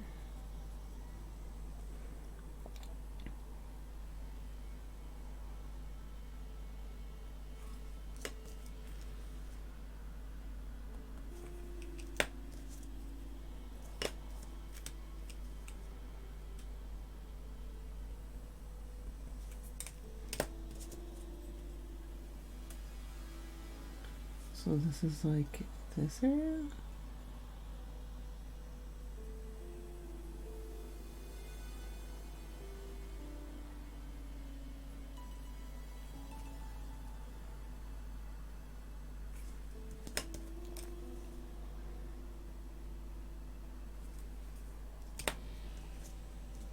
So this is like this area.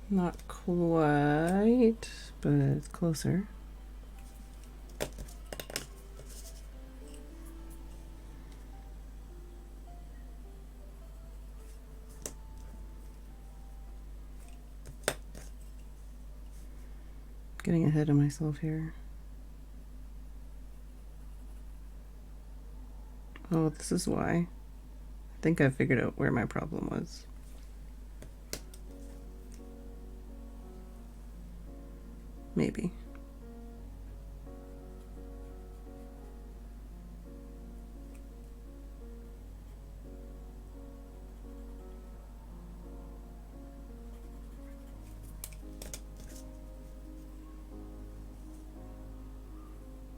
Not quite, but it's closer. Getting ahead of myself here. Oh, this is why. I think I figured out where my problem was. Maybe.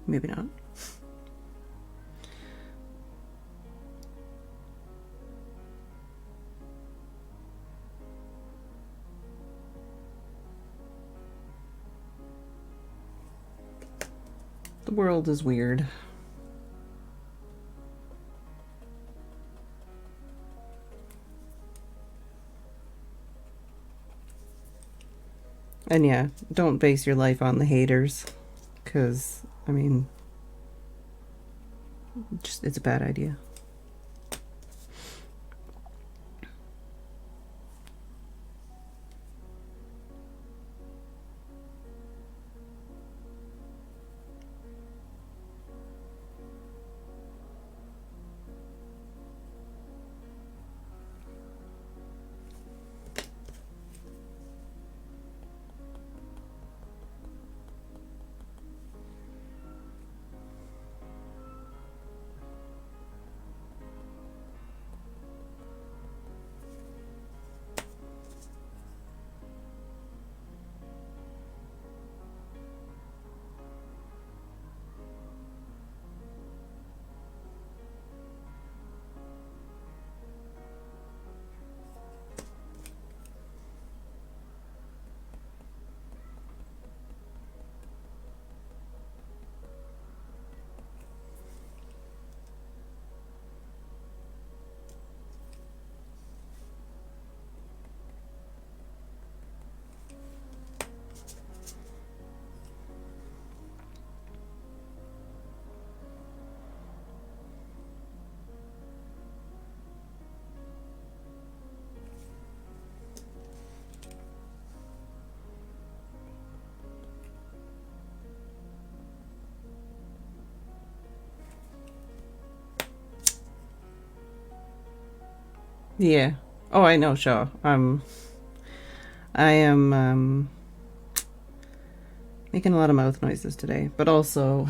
Maybe not. The world is weird. And yeah, don't base your life on the haters, because, I mean, it's a bad idea. Yeah. Oh, I know, Shaw. I am making a lot of mouth noises today, but also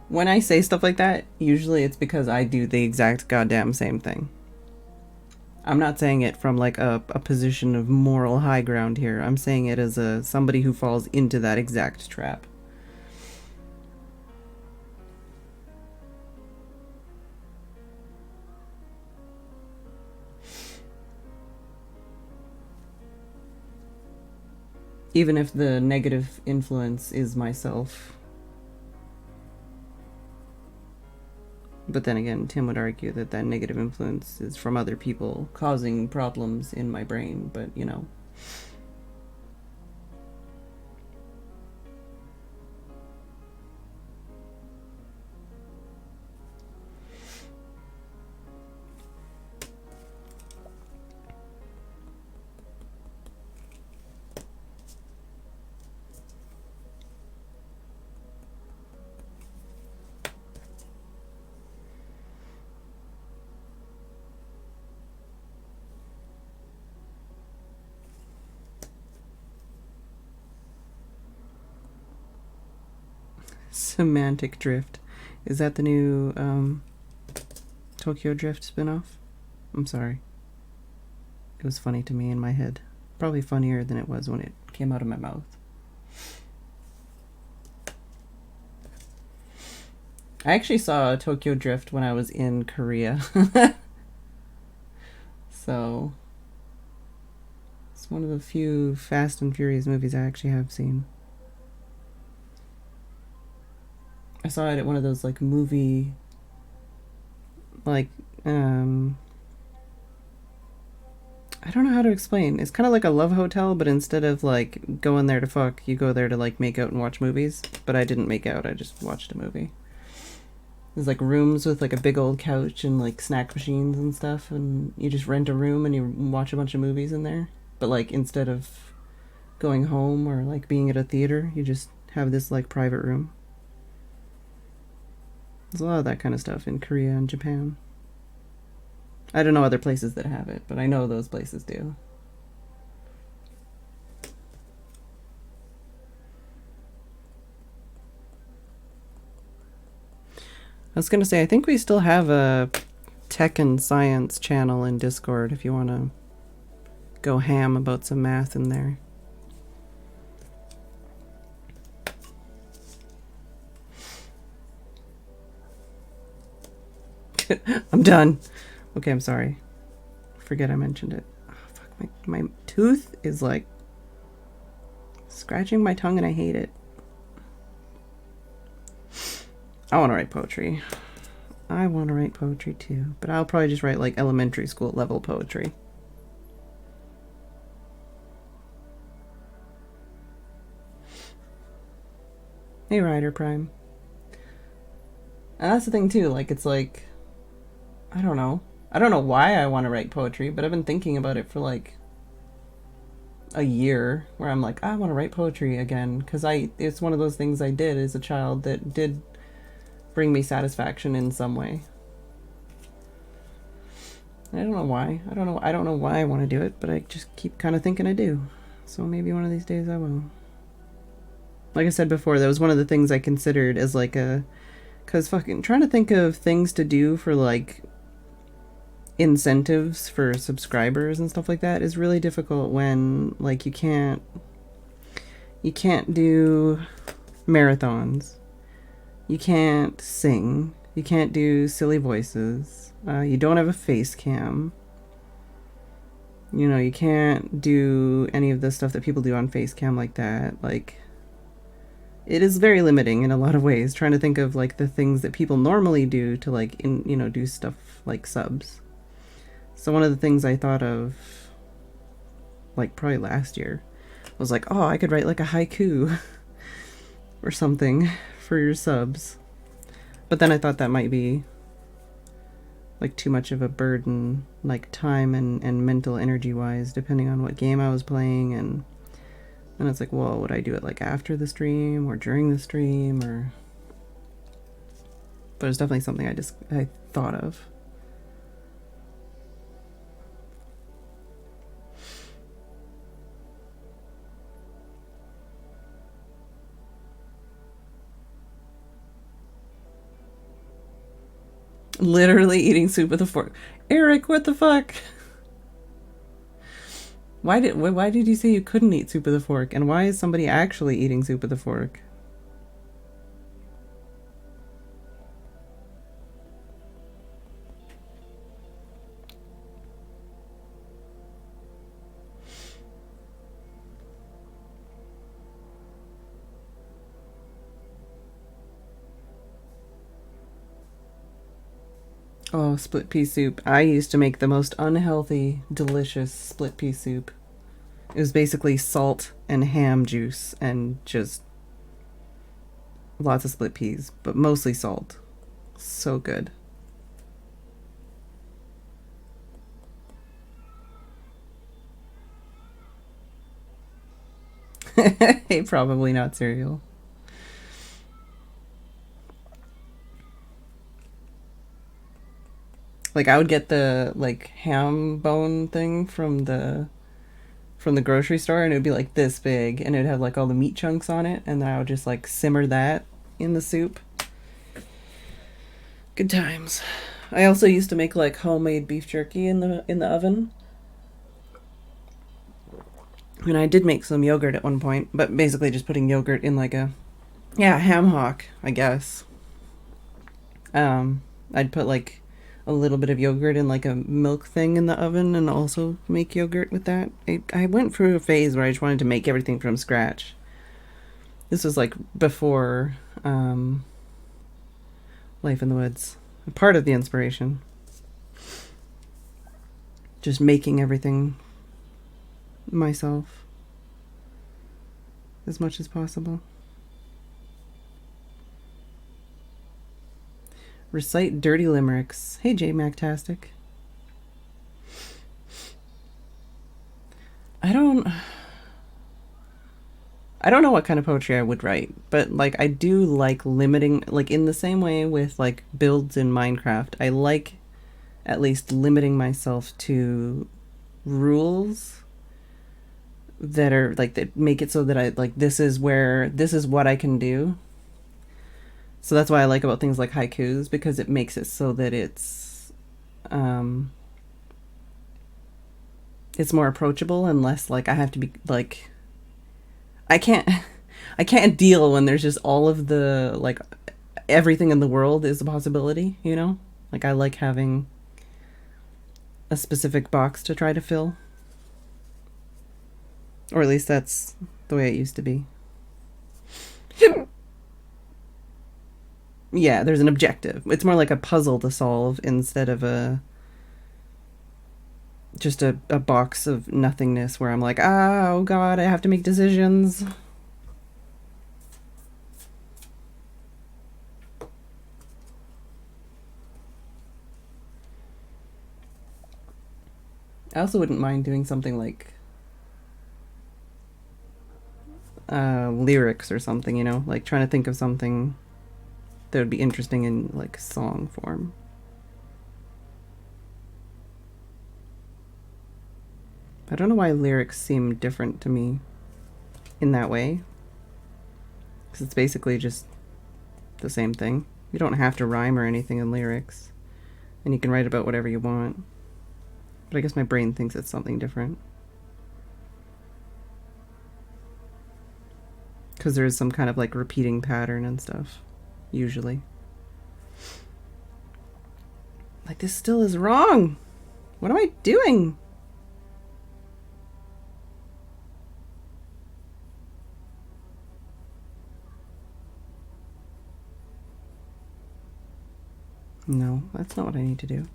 when I say stuff like that, usually it's because I do the exact goddamn same thing. I'm not saying it from like a position of moral high ground here. I'm saying it as somebody who falls into that exact trap. Even if the negative influence is myself. But then again, Tim would argue that that negative influence is from other people causing problems in my brain, but you know. Semantic Drift. Is that the new Tokyo Drift spin-off? I'm sorry. It was funny to me in my head. Probably funnier than it was when it came out of my mouth. I actually saw Tokyo Drift when I was in Korea. So it's one of the few Fast and Furious movies I actually have seen. I saw it at one of those like movie like I don't know how to explain. It's kind of like a love hotel, but instead of like going there to fuck, you go there to like make out and watch movies. But I didn't make out, I just watched a movie. There's like rooms with like a big old couch and like snack machines and stuff, and you just rent a room and you watch a bunch of movies in there. But like instead of going home or like being at a theater. You just have this like private room. There's a lot of that kind of stuff in Korea and Japan. I don't know other places that have it, but I know those places do. I was going to say, I think we still have a tech and science channel in Discord if you want to go ham about some math in there. I'm done. Okay, I'm sorry. Forget I mentioned it. Oh, fuck, my tooth is like scratching my tongue and I hate it. I want to write poetry. I want to write poetry too, but I'll probably just write like elementary school level poetry. Hey, Ryder Prime. And that's the thing too, like it's like, I don't know why I want to write poetry, but I've been thinking about it for like a year where I'm like, I want to write poetry again because it's one of those things I did as a child that did bring me satisfaction in some way. I don't know why. I don't know why I want to do it, but I just keep kind of thinking I do. So maybe one of these days I will. Like I said before, that was one of the things I considered as like because fucking trying to think of things to do for like incentives for subscribers and stuff like that is really difficult when like you can't do marathons, you can't sing, you can't do silly voices, you don't have a face cam, you know, you can't do any of the stuff that people do on face cam like that. Like it is very limiting in a lot of ways trying to think of like the things that people normally do to like do stuff like subs. So one of the things I thought of, like probably last year, was like, oh, I could write like a haiku or something for your subs. But then I thought that might be like too much of a burden, like time and mental energy wise, depending on what game I was playing. And it's like, well, would I do it like after the stream or during the stream or... But it's definitely something I thought of. Literally eating soup with a fork. Eric, what the fuck? Why did you say you couldn't eat soup with a fork? And why is somebody actually eating soup with a fork? Oh, split pea soup. I used to make the most unhealthy, delicious split pea soup. It was basically salt and ham juice and just lots of split peas, but mostly salt. So good. Hey, probably not cereal. Like I would get the like ham bone thing from the grocery store, and it would be like this big, and it would have like all the meat chunks on it, and then I would just like simmer that in the soup. Good times. I also used to make like homemade beef jerky in the oven. And I did make some yogurt at one point, but basically just putting yogurt in like a ham hock, I guess. I'd put like a little bit of yogurt in like a milk thing in the oven and also make yogurt with that. I went through a phase where I just wanted to make everything from scratch. This was like before Life in the Woods. Part of the inspiration. Just making everything myself as much as possible. Recite dirty limericks. Hey, J Mactastic. I don't I don't know what kind of poetry I would write, but like I do like limiting, like in the same way with like builds in Minecraft, I like at least limiting myself to rules that are like that make it so that I like this is what I can do. So that's why I like about things like haikus, because it makes it so that it's more approachable and less like I have to be like I can't I can't deal when there's just all of the like everything in the world is a possibility, you know? Like I like having a specific box to try to fill. Or at least that's the way it used to be. Yeah, there's an objective. It's more like a puzzle to solve instead of a just a box of nothingness where I'm like, oh god, I have to make decisions. I also wouldn't mind doing something like lyrics or something, you know, like trying to think of something that would be interesting in like song form. I don't know why lyrics seem different to me in that way, because it's basically just the same thing. You don't have to rhyme or anything in lyrics, and you can write about whatever you want. But I guess my brain thinks it's something different. Because there's some kind of like repeating pattern and stuff, usually. Like, this still is wrong. What am I doing? No, that's not what I need to do.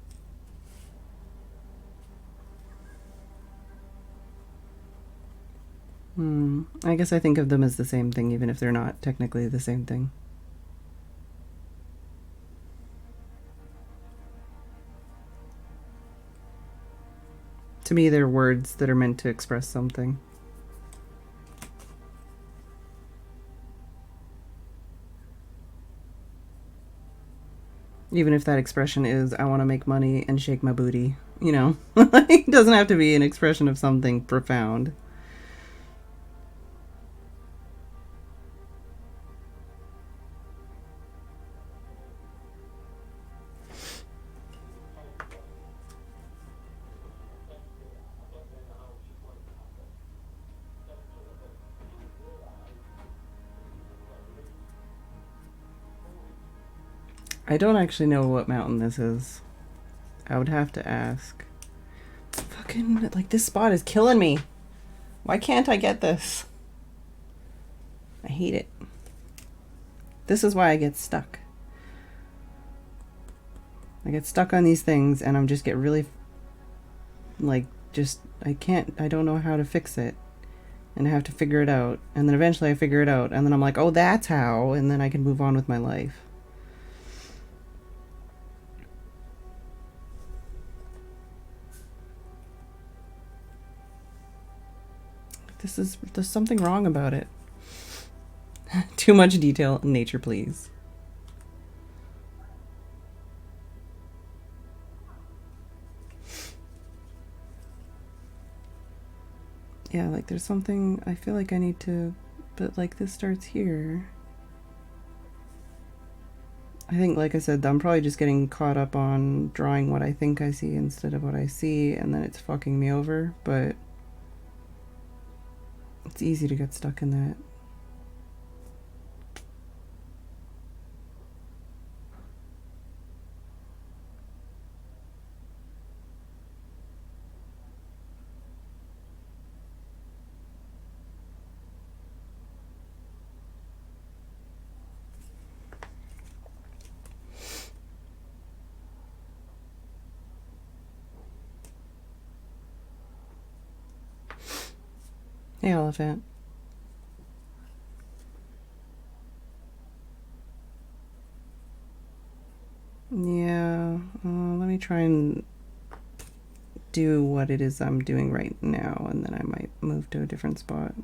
I guess I think of them as the same thing, even if they're not technically the same thing. To me, they're words that are meant to express something. Even if that expression is, I want to make money and shake my booty, you know? It doesn't have to be an expression of something profound. I don't actually know what mountain this is. I would have to ask. Fucking, like, this spot is killing me. Why can't I get this? I hate it. This is why I get stuck. I get stuck on these things and I'm just get really, like, just, I don't know how to fix it. And I have to figure it out. And then eventually I figure it out. And then I'm like, oh, that's how. And then I can move on with my life. There's something wrong about it. Too much detail. Nature, please. Yeah, like there's something I feel like I need to, but like this starts here. I think, like I said, I'm probably just getting caught up on drawing what I think I see instead of what I see, and then it's fucking me over, but it's easy to get stuck in that. Hey, elephant. Yeah, let me try and do what it is I'm doing right now, and then I might move to a different spot.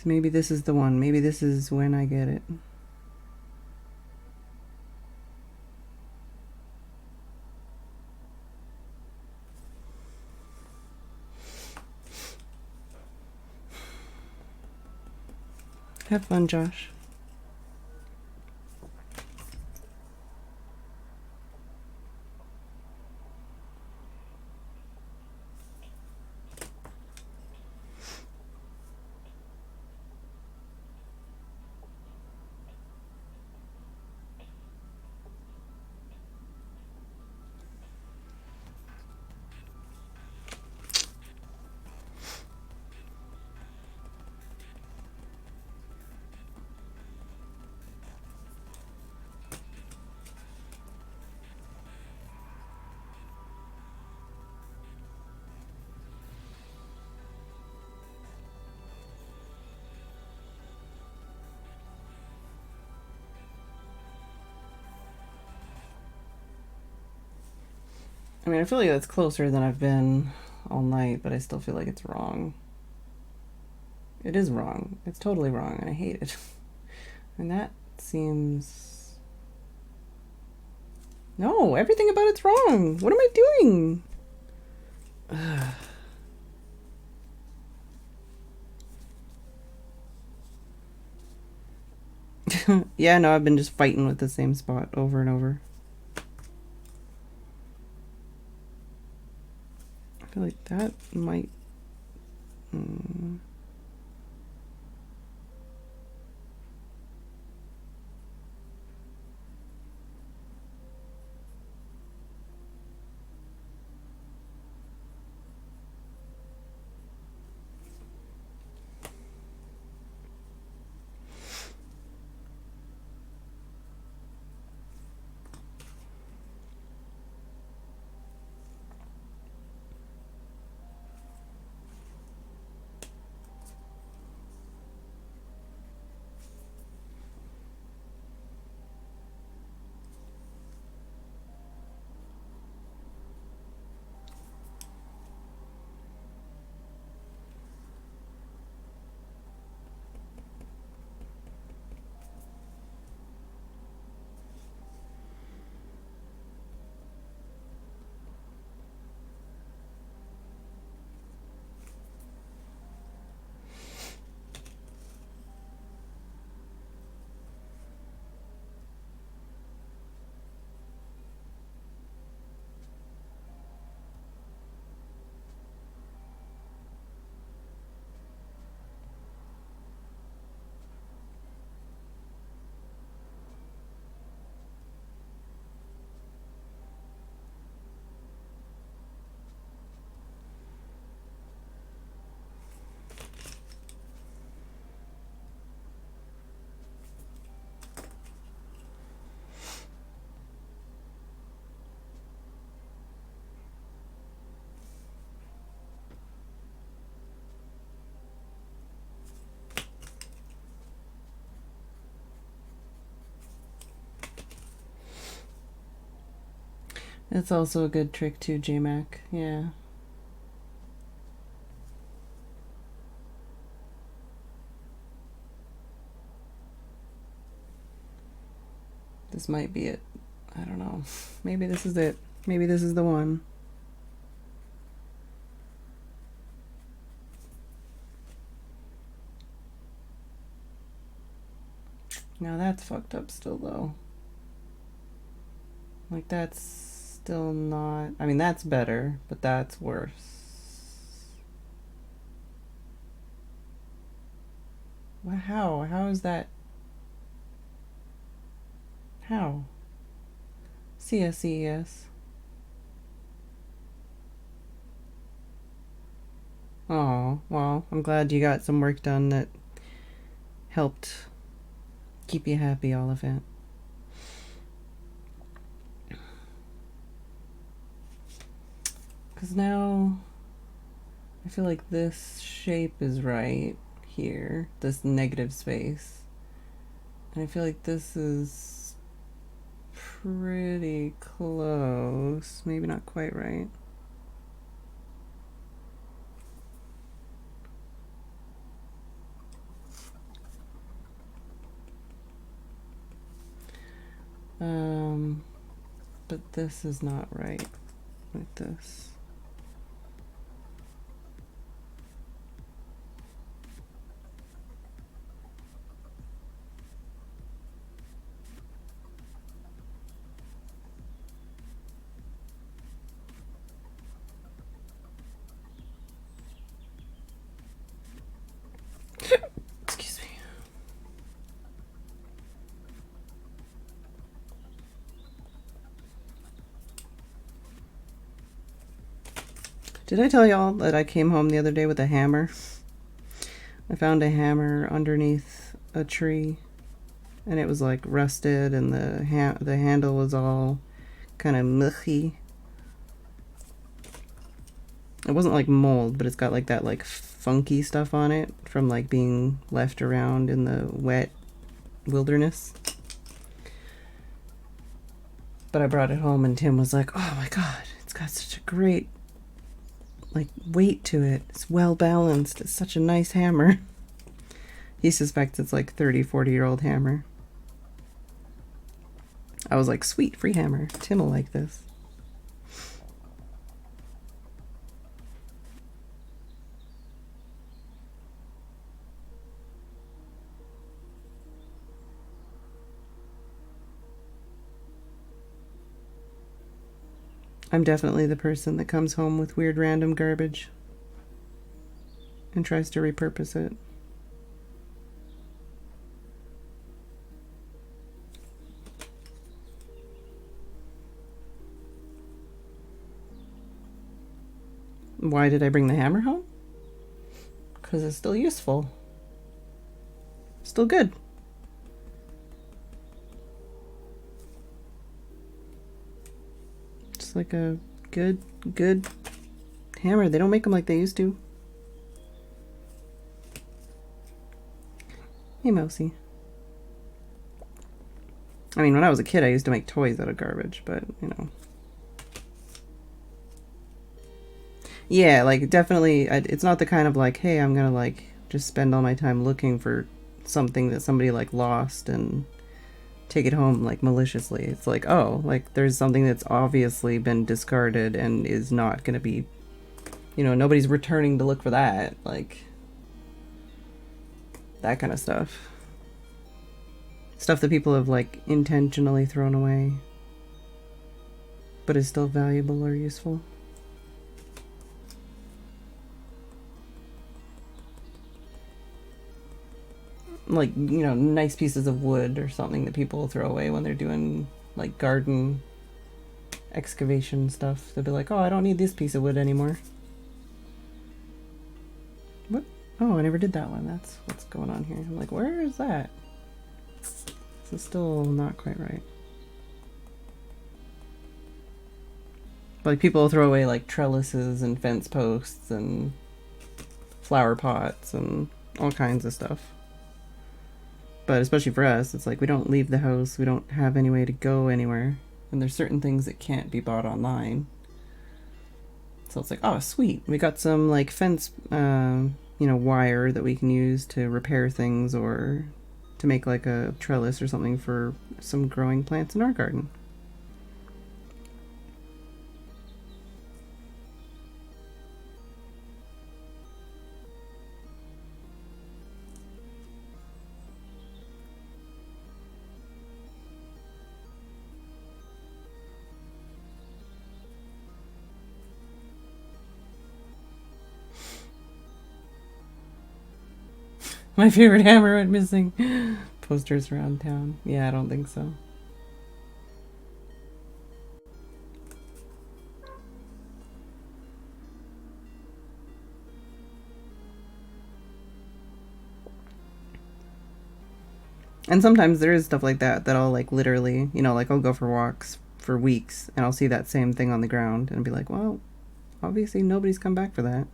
Maybe this is the one. Maybe this is when I get it. Have fun, Josh. I mean, I feel like that's closer than I've been all night, but I still feel like it's wrong. It is wrong. It's totally wrong, and I hate it. And that seems... No, everything about it's wrong. What am I doing? Yeah, no, I've been just fighting with the same spot over and over. I feel like that might... That's also a good trick too, J-Mac. Yeah. This might be it. I don't know. Maybe this is it. Maybe this is the one. Now that's fucked up still though. Like that's still not... I mean, that's better, but that's worse. Well, how? How is that? How? CSES. Oh, well, I'm glad you got some work done that helped keep you happy, Oliphant. Because now I feel like this shape is right here, this negative space. And I feel like this is pretty close. Maybe not quite right. But this is not right with this. Excuse me. Did I tell y'all that I came home the other day with a hammer? I found a hammer underneath a tree, and it was like rusted, and the handle was all kind of mushy. It wasn't like mold, but it's got like that like funky stuff on it from like being left around in the wet wilderness. But I brought it home and Tim was like, oh my god, it's got such a great like weight to it. It's well balanced. It's such a nice hammer. He suspects it's like 30-40-year-old hammer. I was like, sweet, free hammer. Tim will like this. I'm definitely the person that comes home with weird random garbage and tries to repurpose it. Why did I bring the hammer home? Because it's still useful. Still good. Just like a good hammer. They don't make them like they used to. Hey, Mousy. I mean, when I was a kid, I used to make toys out of garbage, but, you know. Yeah, like, definitely, it's not the kind of, like, hey, I'm gonna, like, just spend all my time looking for something that somebody, like, lost and take it home, like, maliciously. It's like, oh, like, there's something that's obviously been discarded and is not gonna be, you know, nobody's returning to look for that. Like, that kind of stuff. Stuff that people have, like, intentionally thrown away, but is still valuable or useful. Like, you know, nice pieces of wood or something that people throw away when they're doing, like, garden excavation stuff. They'll be like, oh, I don't need this piece of wood anymore. What? Oh, I never did that one. That's what's going on here. I'm like, where is that? This is still not quite right. Like, people throw away, like, trellises and fence posts and flower pots and all kinds of stuff. But especially for us, it's like we don't leave the house, we don't have any way to go anywhere, and there's certain things that can't be bought online. So it's like, oh, sweet, we got some like fence, you know, wire that we can use to repair things or to make like a trellis or something for some growing plants in our garden. My favorite hammer went missing. Posters around town. Yeah, I don't think so. And sometimes there is stuff like that that I'll like literally, you know, like I'll go for walks for weeks and I'll see that same thing on the ground and be like, well, obviously nobody's come back for that.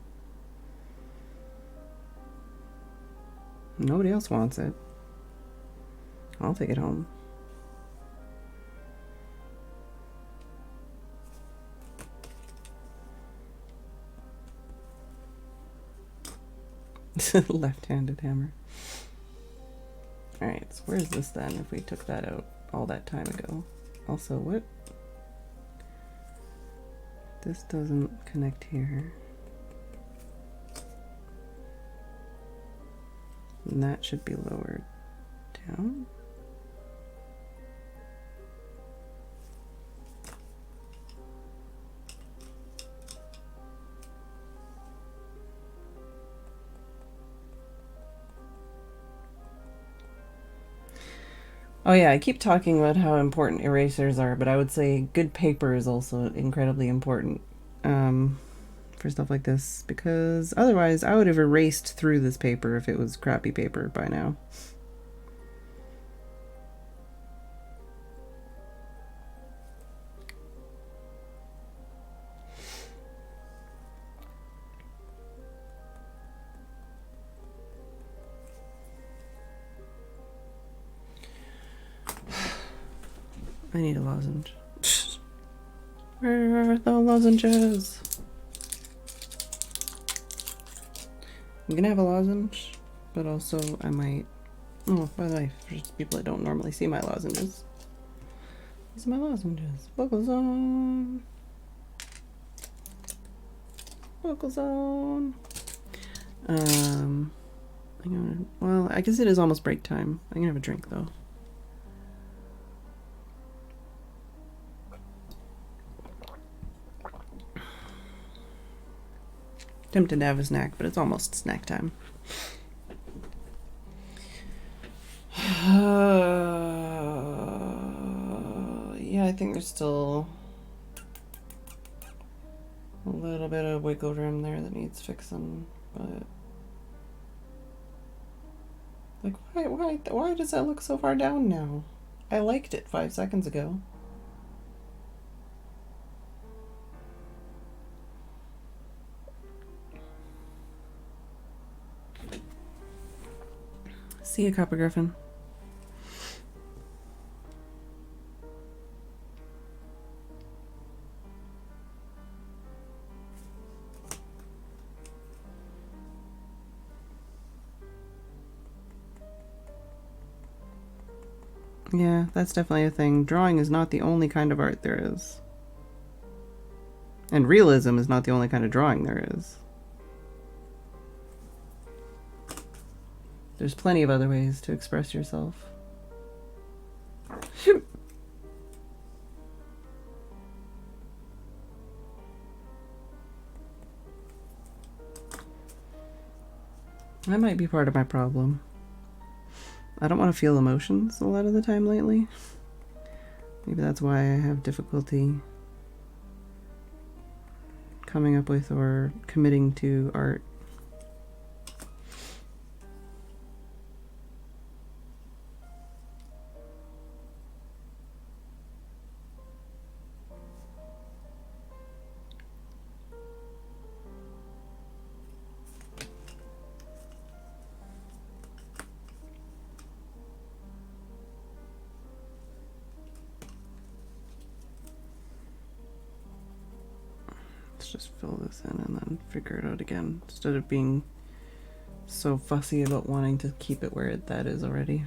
Nobody else wants it. I'll take it home. Left-handed hammer. Alright, so where's this then if we took that out all that time ago? Also, what? This doesn't connect here. And that should be lowered down. Oh yeah, I keep talking about how important erasers are, but I would say good paper is also incredibly important for stuff like this, because otherwise I would have erased through this paper if it was crappy paper by now. I need a lozenge. Where are the lozenges? I'm gonna have a lozenge, but also I might... Oh, by the way, for people that don't normally see my lozenges. These are my lozenges. Vocal zone. Vocal zone. I'm gonna... Well, I guess it is almost break time. I'm gonna have a drink, though. Tempted to have a snack, but it's almost snack time. Yeah, I think there's still a little bit of wiggle room there that needs fixing, but like, why does that look so far down now? I liked it 5 seconds ago. See you, Copper Griffin. Yeah, that's definitely a thing. Drawing is not the only kind of art there is. And realism is not the only kind of drawing there is. There's plenty of other ways to express yourself. That might be part of my problem. I don't want to feel emotions a lot of the time lately. Maybe that's why I have difficulty coming up with or committing to art. Let's just fill this in and then figure it out again, instead of being so fussy about wanting to keep it where that is already.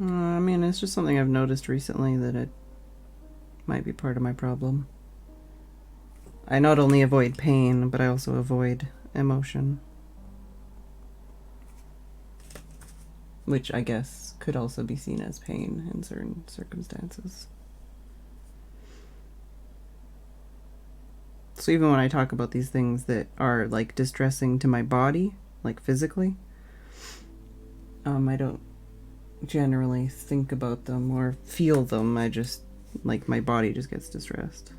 I mean, it's just something I've noticed recently that it might be part of my problem. I not only avoid pain, but I also avoid emotion. Which I guess could also be seen as pain in certain circumstances. So even when I talk about these things that are like distressing to my body, like physically, I don't generally think about them or feel them. I just, like, my body just gets distressed.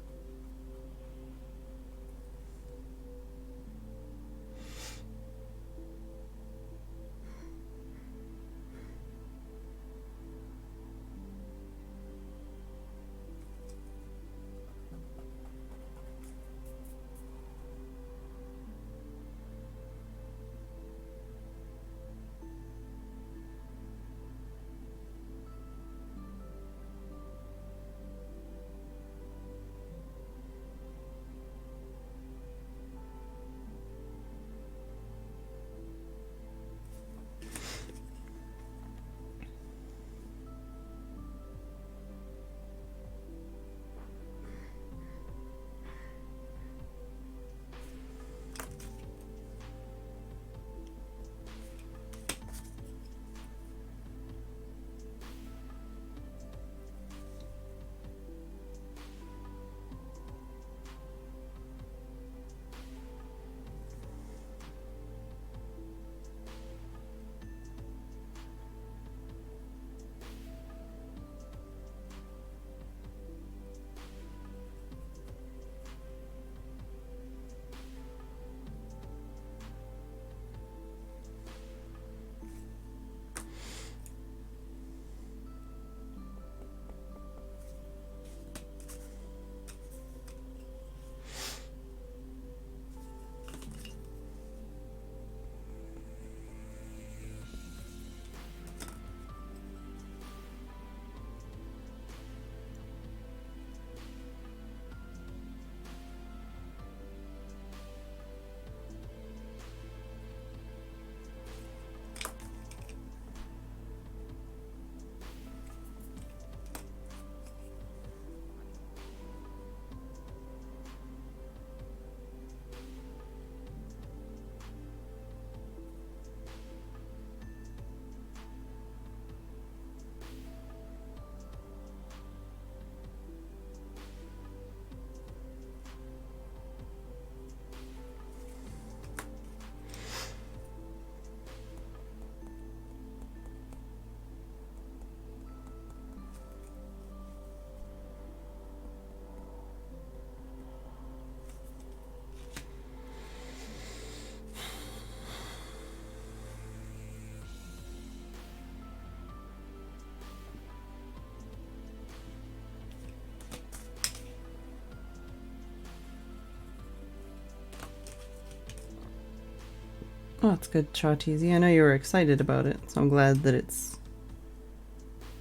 Oh, it's good, Shawteasy. I know you were excited about it, so I'm glad that it's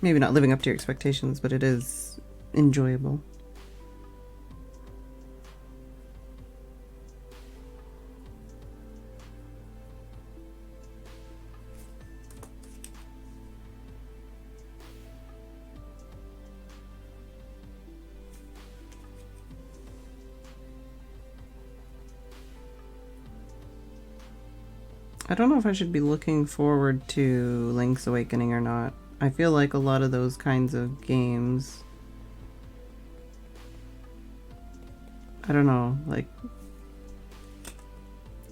maybe not living up to your expectations, but it is enjoyable. I don't know if I should be looking forward to Link's Awakening or not. I feel like a lot of those kinds of games, I don't know, like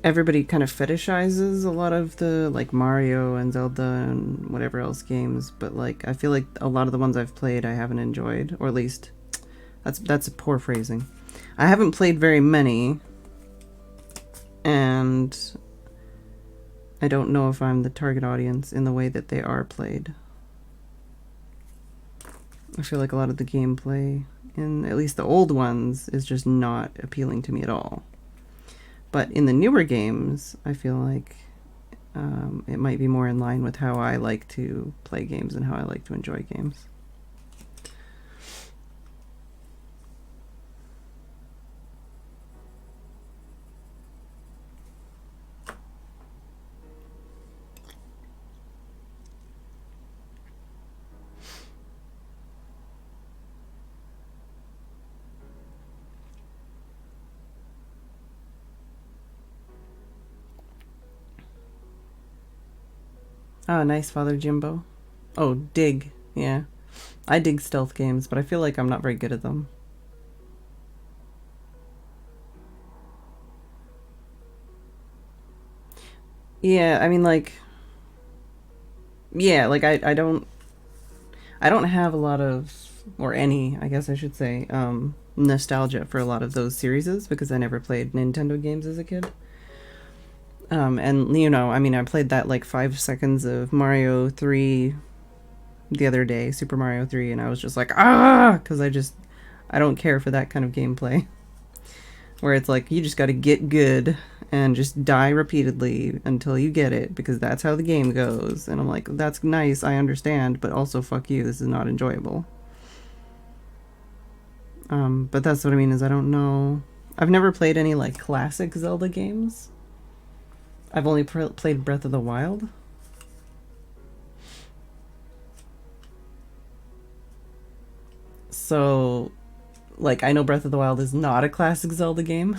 everybody kind of fetishizes a lot of the like Mario and Zelda and whatever else games, but like I feel like a lot of the ones I've played I haven't enjoyed, or at least that's a poor phrasing. I haven't played very many, and I don't know if I'm the target audience in the way that they are played. I feel like a lot of the gameplay in at least the old ones is just not appealing to me at all. But in the newer games, I feel like it might be more in line with how I like to play games and how I like to enjoy games. Oh, nice, Father Jimbo. Oh, dig. Yeah. I dig stealth games, but I feel like I'm not very good at them. Yeah, I mean, like, yeah, like I don't have a lot of, or any, I guess I should say, nostalgia for a lot of those series because I never played Nintendo games as a kid. And you know, I mean, I played that like 5 seconds of Mario 3 the other day, Super Mario 3, and I was just like, because I don't care for that kind of gameplay. Where it's like, you just gotta get good and just die repeatedly until you get it, because that's how the game goes. And I'm like, that's nice, I understand, but also fuck you, this is not enjoyable. But that's what I mean is I don't know. I've never played any like classic Zelda games. I've only played Breath of the Wild. So, like, I know Breath of the Wild is not a classic Zelda game,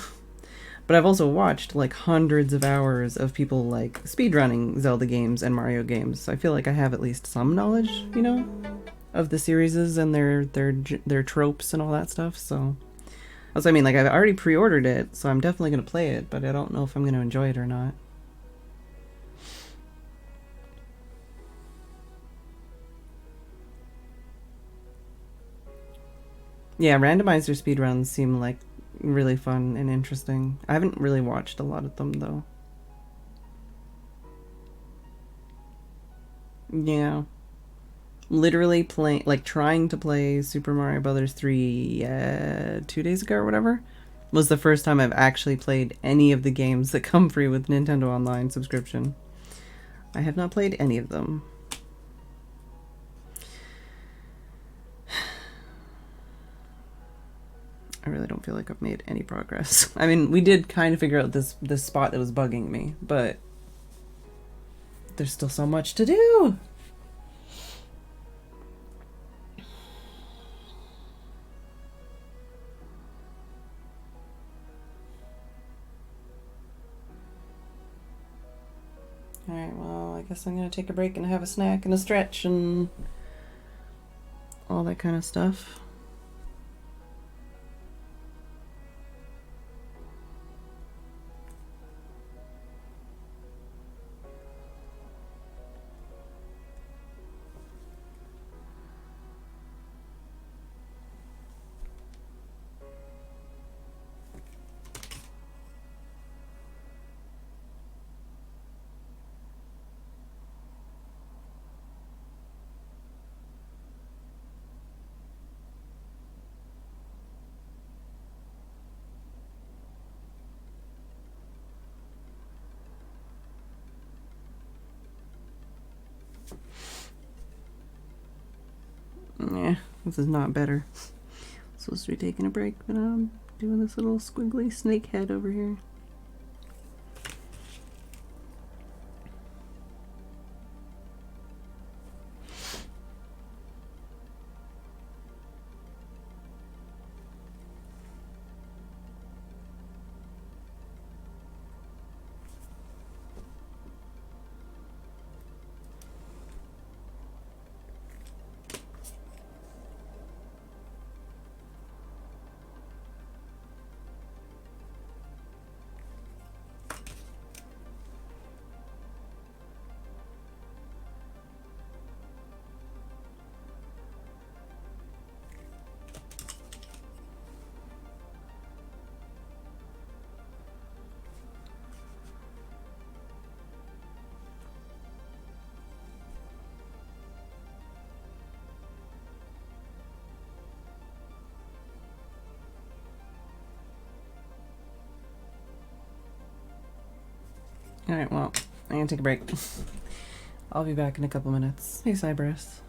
but I've also watched like hundreds of hours of people like speedrunning Zelda games and Mario games. So I feel like I have at least some knowledge, you know, of the series and their tropes and all that stuff. So that's what I mean. Like, I've already pre-ordered it, so I'm definitely gonna play it, but I don't know if I'm gonna enjoy it or not. Yeah, randomizer speedruns seem like really fun and interesting. I haven't really watched a lot of them though. Yeah. Literally playing, like trying to play Super Mario Brothers 3 2 days ago or whatever was the first time I've actually played any of the games that come free with Nintendo Online subscription. I have not played any of them. I really don't feel like I've made any progress. I mean, we did kind of figure out this spot that was bugging me, but there's still so much to do. Alright, well, I guess I'm gonna take a break and have a snack and a stretch and all that kind of stuff. Yeah, this is not better. Supposed to be taking a break, but I'm doing this little squiggly snake head over here. Alright, well, I'm gonna take a break. I'll be back in a couple minutes. Hey, Cybrus.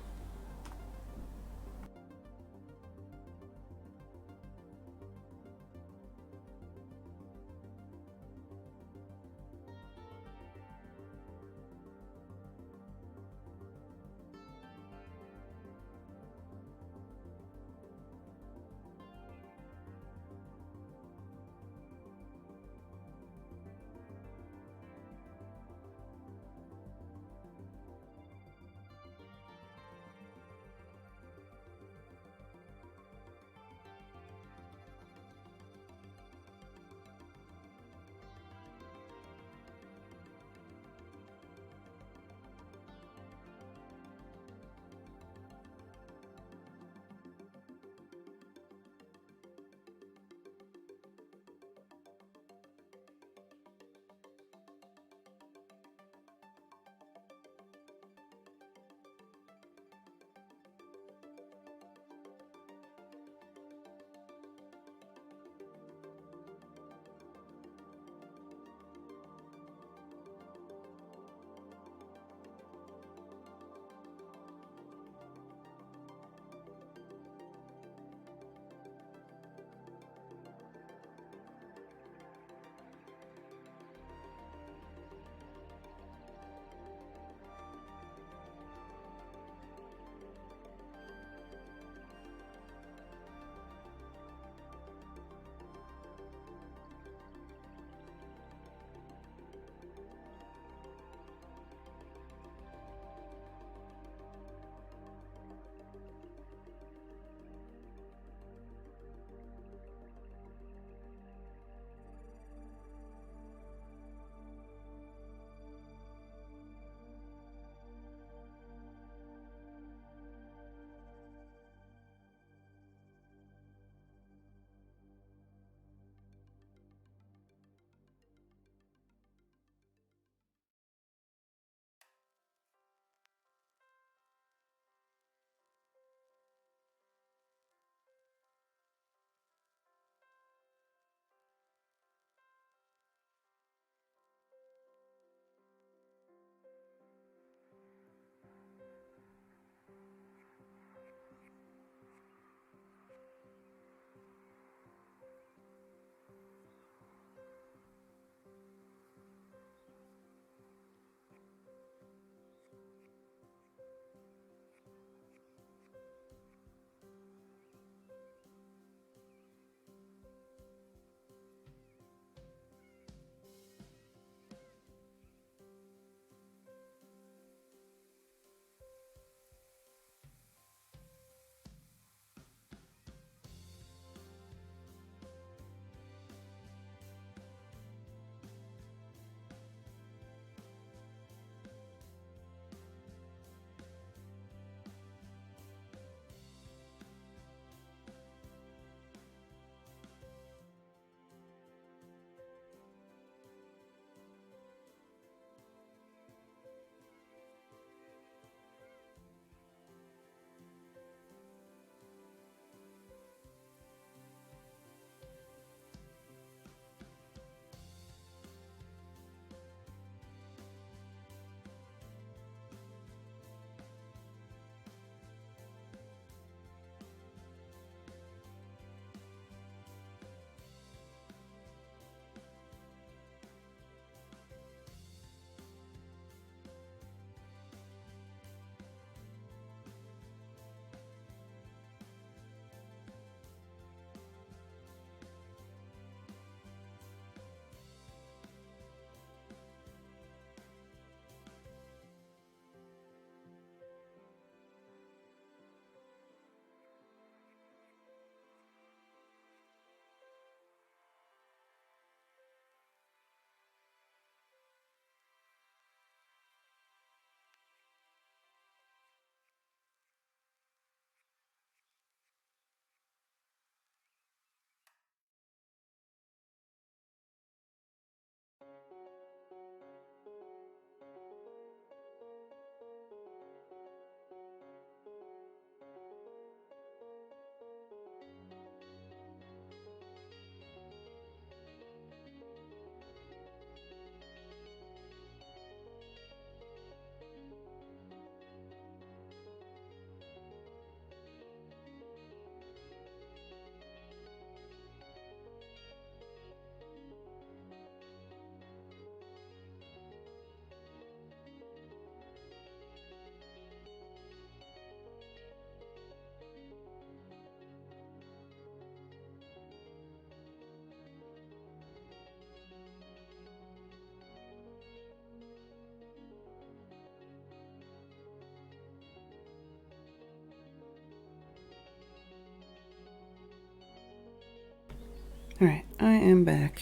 I am back.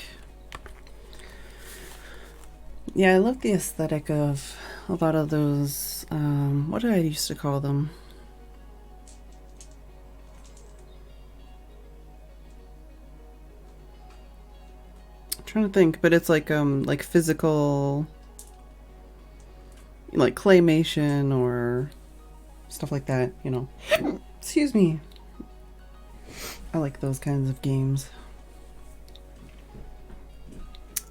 Yeah, I love the aesthetic of a lot of those, what did I used to call them? I'm trying to think, but it's like physical, like claymation or stuff like that, you know. Excuse me. I like those kinds of games.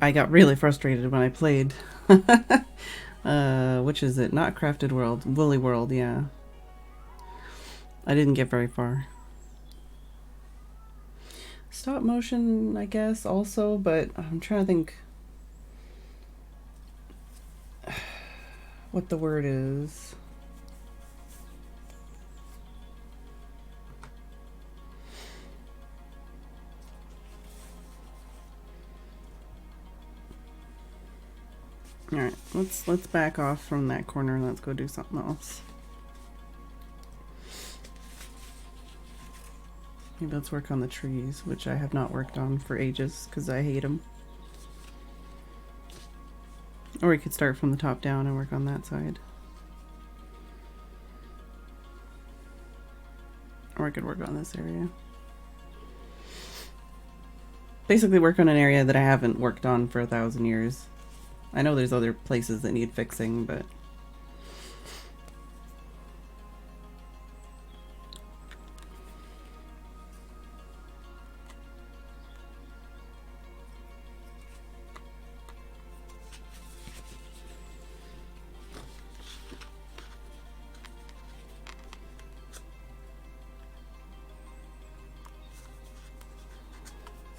I got really frustrated when I played. Which is it? Not Crafted World. Woolly World, yeah. I didn't get very far. Stop motion, I guess, also, but I'm trying to think what the word is. All right, let's back off from that corner and let's go do something else. Maybe let's work on the trees, which I have not worked on for ages because I hate them. Or we could start from the top down and work on that side. Or I could work on this area. Basically work on an area that I haven't worked on for 1,000 years. I know there's other places that need fixing, but...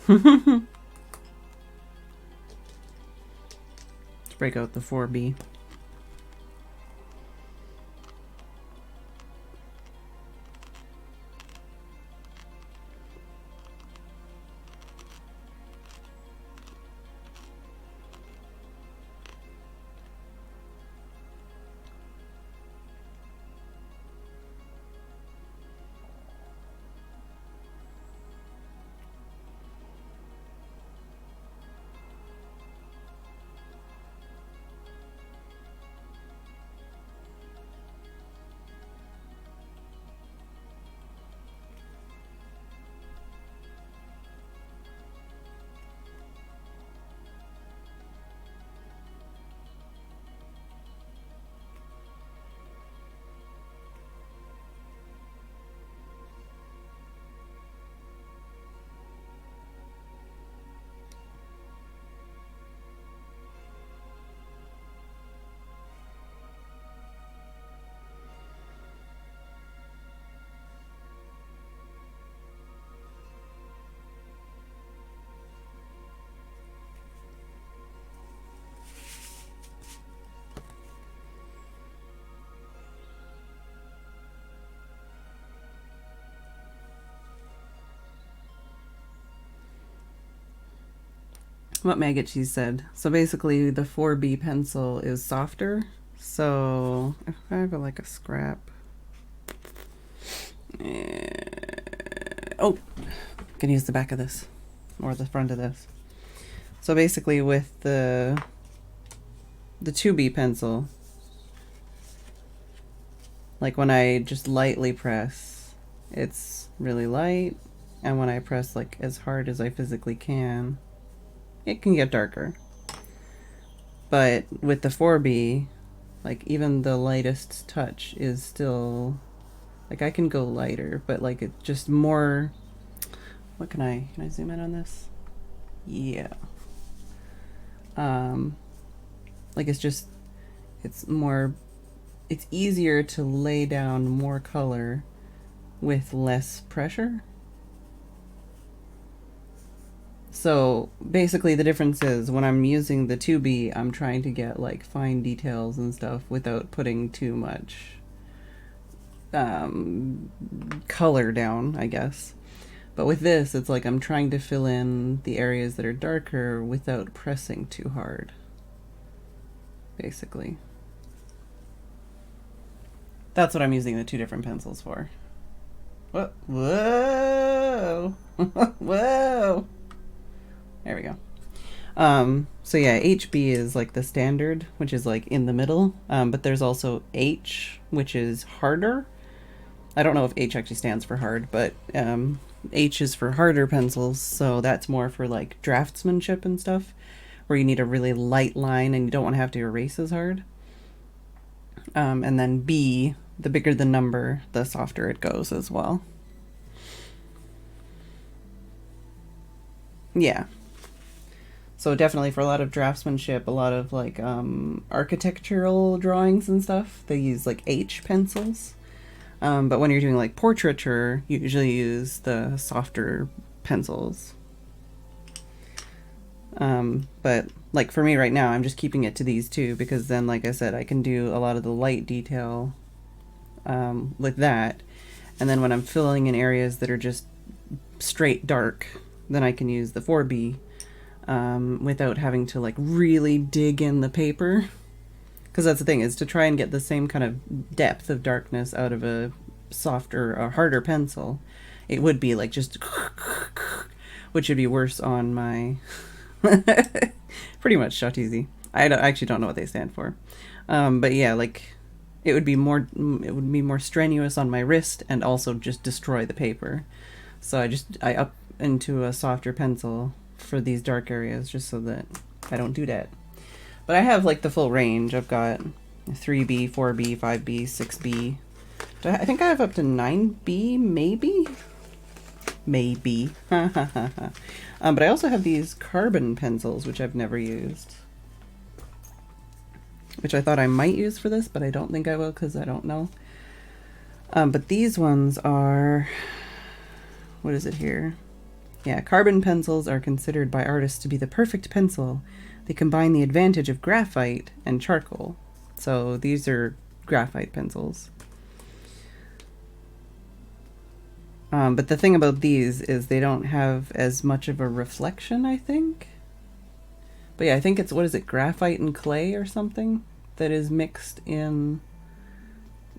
Let's break out the 4B. What Maggot Cheese said. So basically the 4B pencil is softer. So if I have like a scrap. Oh, I can use the back of this or the front of this. So basically with the 2B pencil, like when I just lightly press, it's really light. And when I press like as hard as I physically can, it can get darker. But with the 4B, like even the lightest touch is still, like I can go lighter, but like it's just more, what can I zoom in on this? Yeah. Like it's more, it's easier to lay down more color with less pressure. So basically the difference is when I'm using the 2B, I'm trying to get like fine details and stuff without putting too much color down, I guess. But with this, it's like I'm trying to fill in the areas that are darker without pressing too hard, basically. That's what I'm using the 2 different pencils for. Whoa! Whoa! Whoa! There we go. So yeah, HB is like the standard, which is like in the middle. But there's also H, which is harder. I don't know if H actually stands for hard, but H is for harder pencils. So that's more for like draftsmanship and stuff, where you need a really light line and you don't want to have to erase as hard. And then B, the bigger the number, the softer it goes as well. Yeah. So definitely for a lot of draftsmanship, a lot of like architectural drawings and stuff, they use like H pencils. But when you're doing like portraiture, you usually use the softer pencils. But like for me right now, I'm just keeping it to these two because then, like I said, I can do a lot of the light detail with that. And then when I'm filling in areas that are just straight dark, then I can use the 4B without having to like really dig in the paper. Because that's the thing, is to try and get the same kind of depth of darkness out of a softer or harder pencil, it would be like just which would be worse on my pretty much shot easy. I actually don't know what they stand for. But yeah, like it would be more strenuous on my wrist and also just destroy the paper. So I up into a softer pencil for these dark areas just so that I don't do that. But I have like the full range. I've got 3B, 4B, 5B, 6B. I think I have up to 9B, maybe? Maybe. But I also have these carbon pencils, which I've never used. Which I thought I might use for this, but I don't think I will because I don't know. But these ones are... What is it here? Yeah, carbon pencils are considered by artists to be the perfect pencil. They combine the advantage of graphite and charcoal. So these are graphite pencils. But the thing about these is they don't have as much of a reflection, I think. But yeah, I think it's, what is it, graphite and clay or something that is mixed in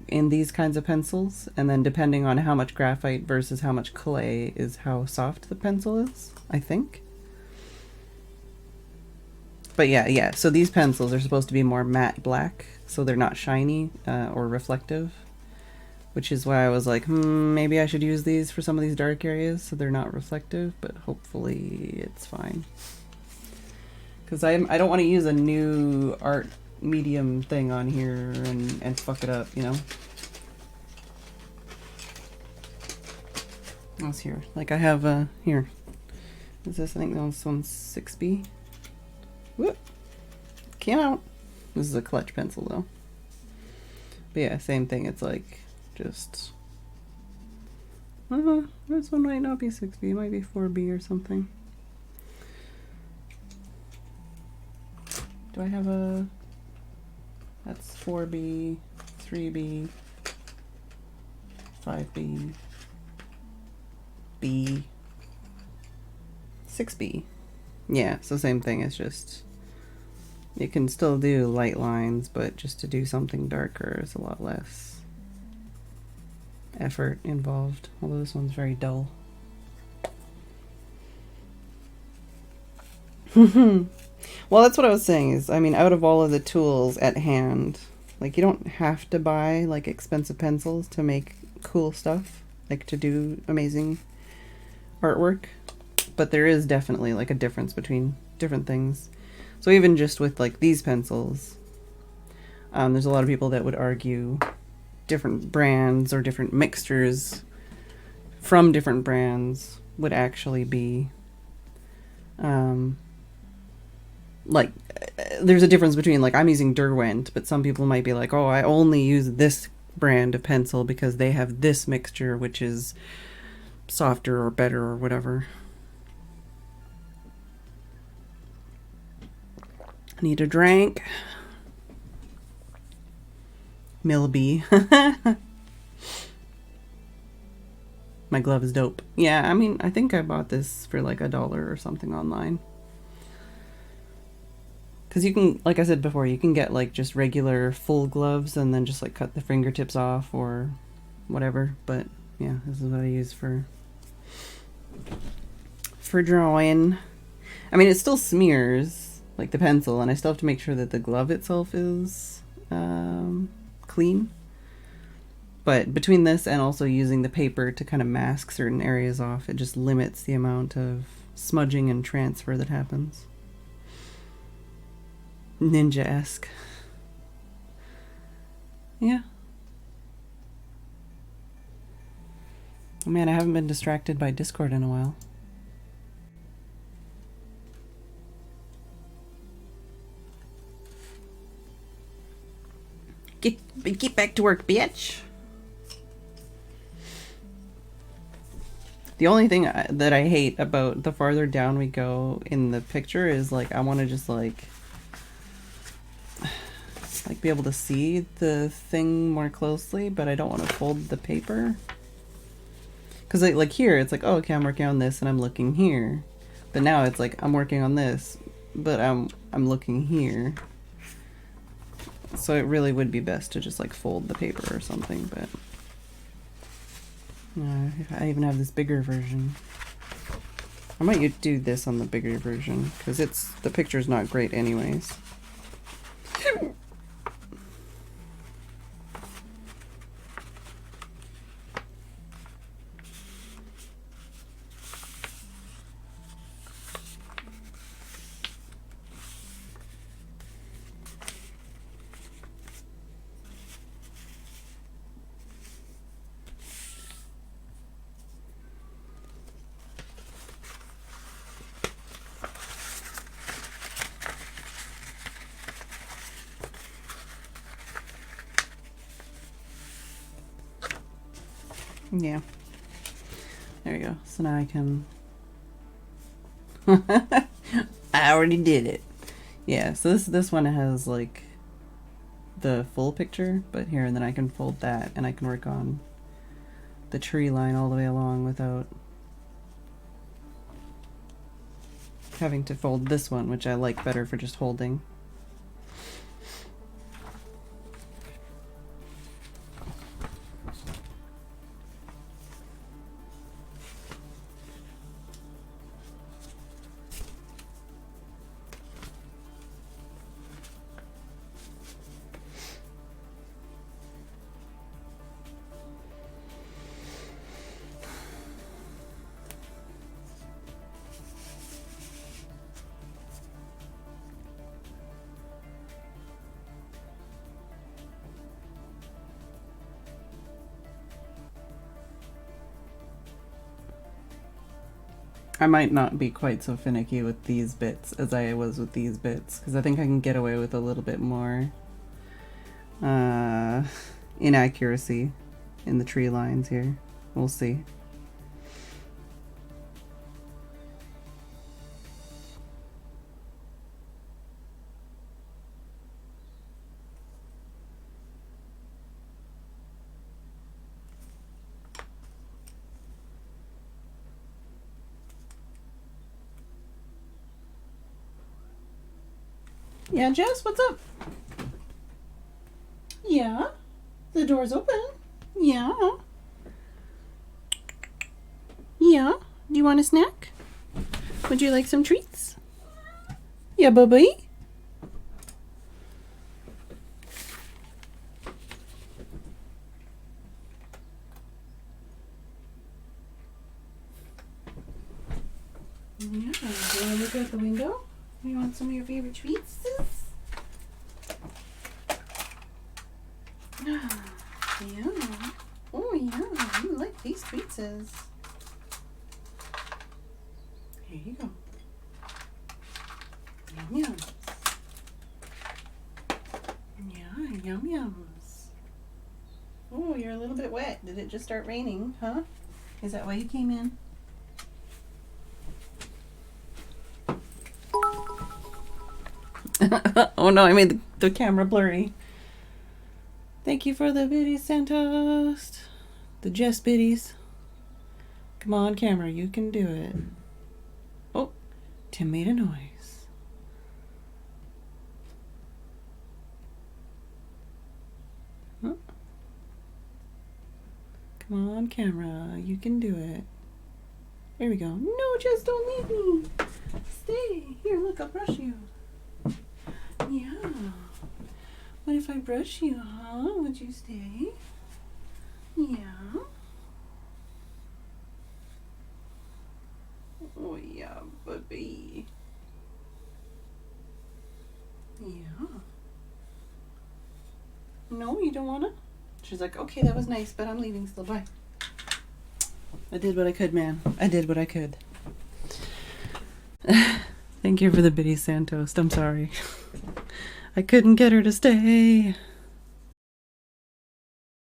these kinds of pencils. And then depending on how much graphite versus how much clay is how soft the pencil is, I think. But yeah, so these pencils are supposed to be more matte black, so they're not shiny or reflective. Which is why I was like, maybe I should use these for some of these dark areas so they're not reflective, but hopefully it's fine. Because I don't want to use a new art medium thing on here and fuck it up, you know? What's here? Like I have, here. Is this, I think this one's 6B. Whoop! Came out. This is a clutch pencil though. But yeah, same thing, it's like... Just this one might not be 6B, it might be 4B or something. Do I have a... That's 4B, 3B, 5B, B, 6B. Yeah, so same thing, it's just... You can still do light lines, but just to do something darker is a lot less effort involved, although this one's very dull. Well, that's what I was saying is, I mean, out of all of the tools at hand, like you don't have to buy like expensive pencils to make cool stuff, like to do amazing artwork, but there is definitely like a difference between different things. So even just with like these pencils, there's a lot of people that would argue different brands or different mixtures from different brands would actually be like there's a difference between like I'm using Derwent, but some people might be like, oh, I only use this brand of pencil because they have this mixture which is softer or better or whatever. I need a drink. Milby. My glove is dope. Yeah, I mean, I think I bought this for like $1 or something online. Because you can, like I said before, you can get like just regular full gloves and then just like cut the fingertips off or whatever. But yeah, this is what I use for drawing. I mean, it still smears, like the pencil, and I still have to make sure that the glove itself is clean. But between this and also using the paper to kind of mask certain areas off, it just limits the amount of smudging and transfer that happens. Ninja-esque. Yeah. Oh man, I haven't been distracted by Discord in a while. Get back to work, bitch. The only thing that I hate about the farther down we go in the picture is like I want to just like be able to see the thing more closely, but I don't want to fold the paper. Cause like here, it's like, oh, okay, I'm working on this and I'm looking here, but now it's like I'm working on this, but I'm looking here. So it really would be best to just like fold the paper or something, but I even have this bigger version. I might do this on the bigger version because the picture's not great anyways. Yeah. There we go. So now I can... I already did it. Yeah, so this one has like the full picture, but here, and then I can fold that and I can work on the tree line all the way along without having to fold this one, which I like better for just holding. I might not be quite so finicky with these bits as I was with these bits, because I think I can get away with a little bit more inaccuracy in the tree lines here. We'll see. Yeah, Jess, what's up? Yeah, the door's open. Yeah. Yeah, do you want a snack? Would you like some treats? Yeah, Bubby? Yeah, do you want to look out the window? You want some of your favorite treats, sis? Yeah. Oh, yeah. You like these treats, sis. Here you go. Yum yums. Yeah, yum yums. Oh, you're a little bit wet. Did it just start raining, huh? Is that why you came in? Oh no, I made the camera blurry. Thank you for the biddies, Santos. The Jess biddies. Come on, camera, you can do it. Oh, Tim made a noise. Oh. Come on, camera, you can do it. There we go. No, Jess, don't leave me. Stay. Here, look, I'll brush you. Yeah. What if I brush you, huh? Would you stay? Yeah. Oh, yeah, baby. Yeah. No, you don't wanna? She's like, okay, that was nice, but I'm leaving still. Bye. I did what I could, man. I did what I could. Thank you for the bitty Santos. I'm sorry. I couldn't get her to stay.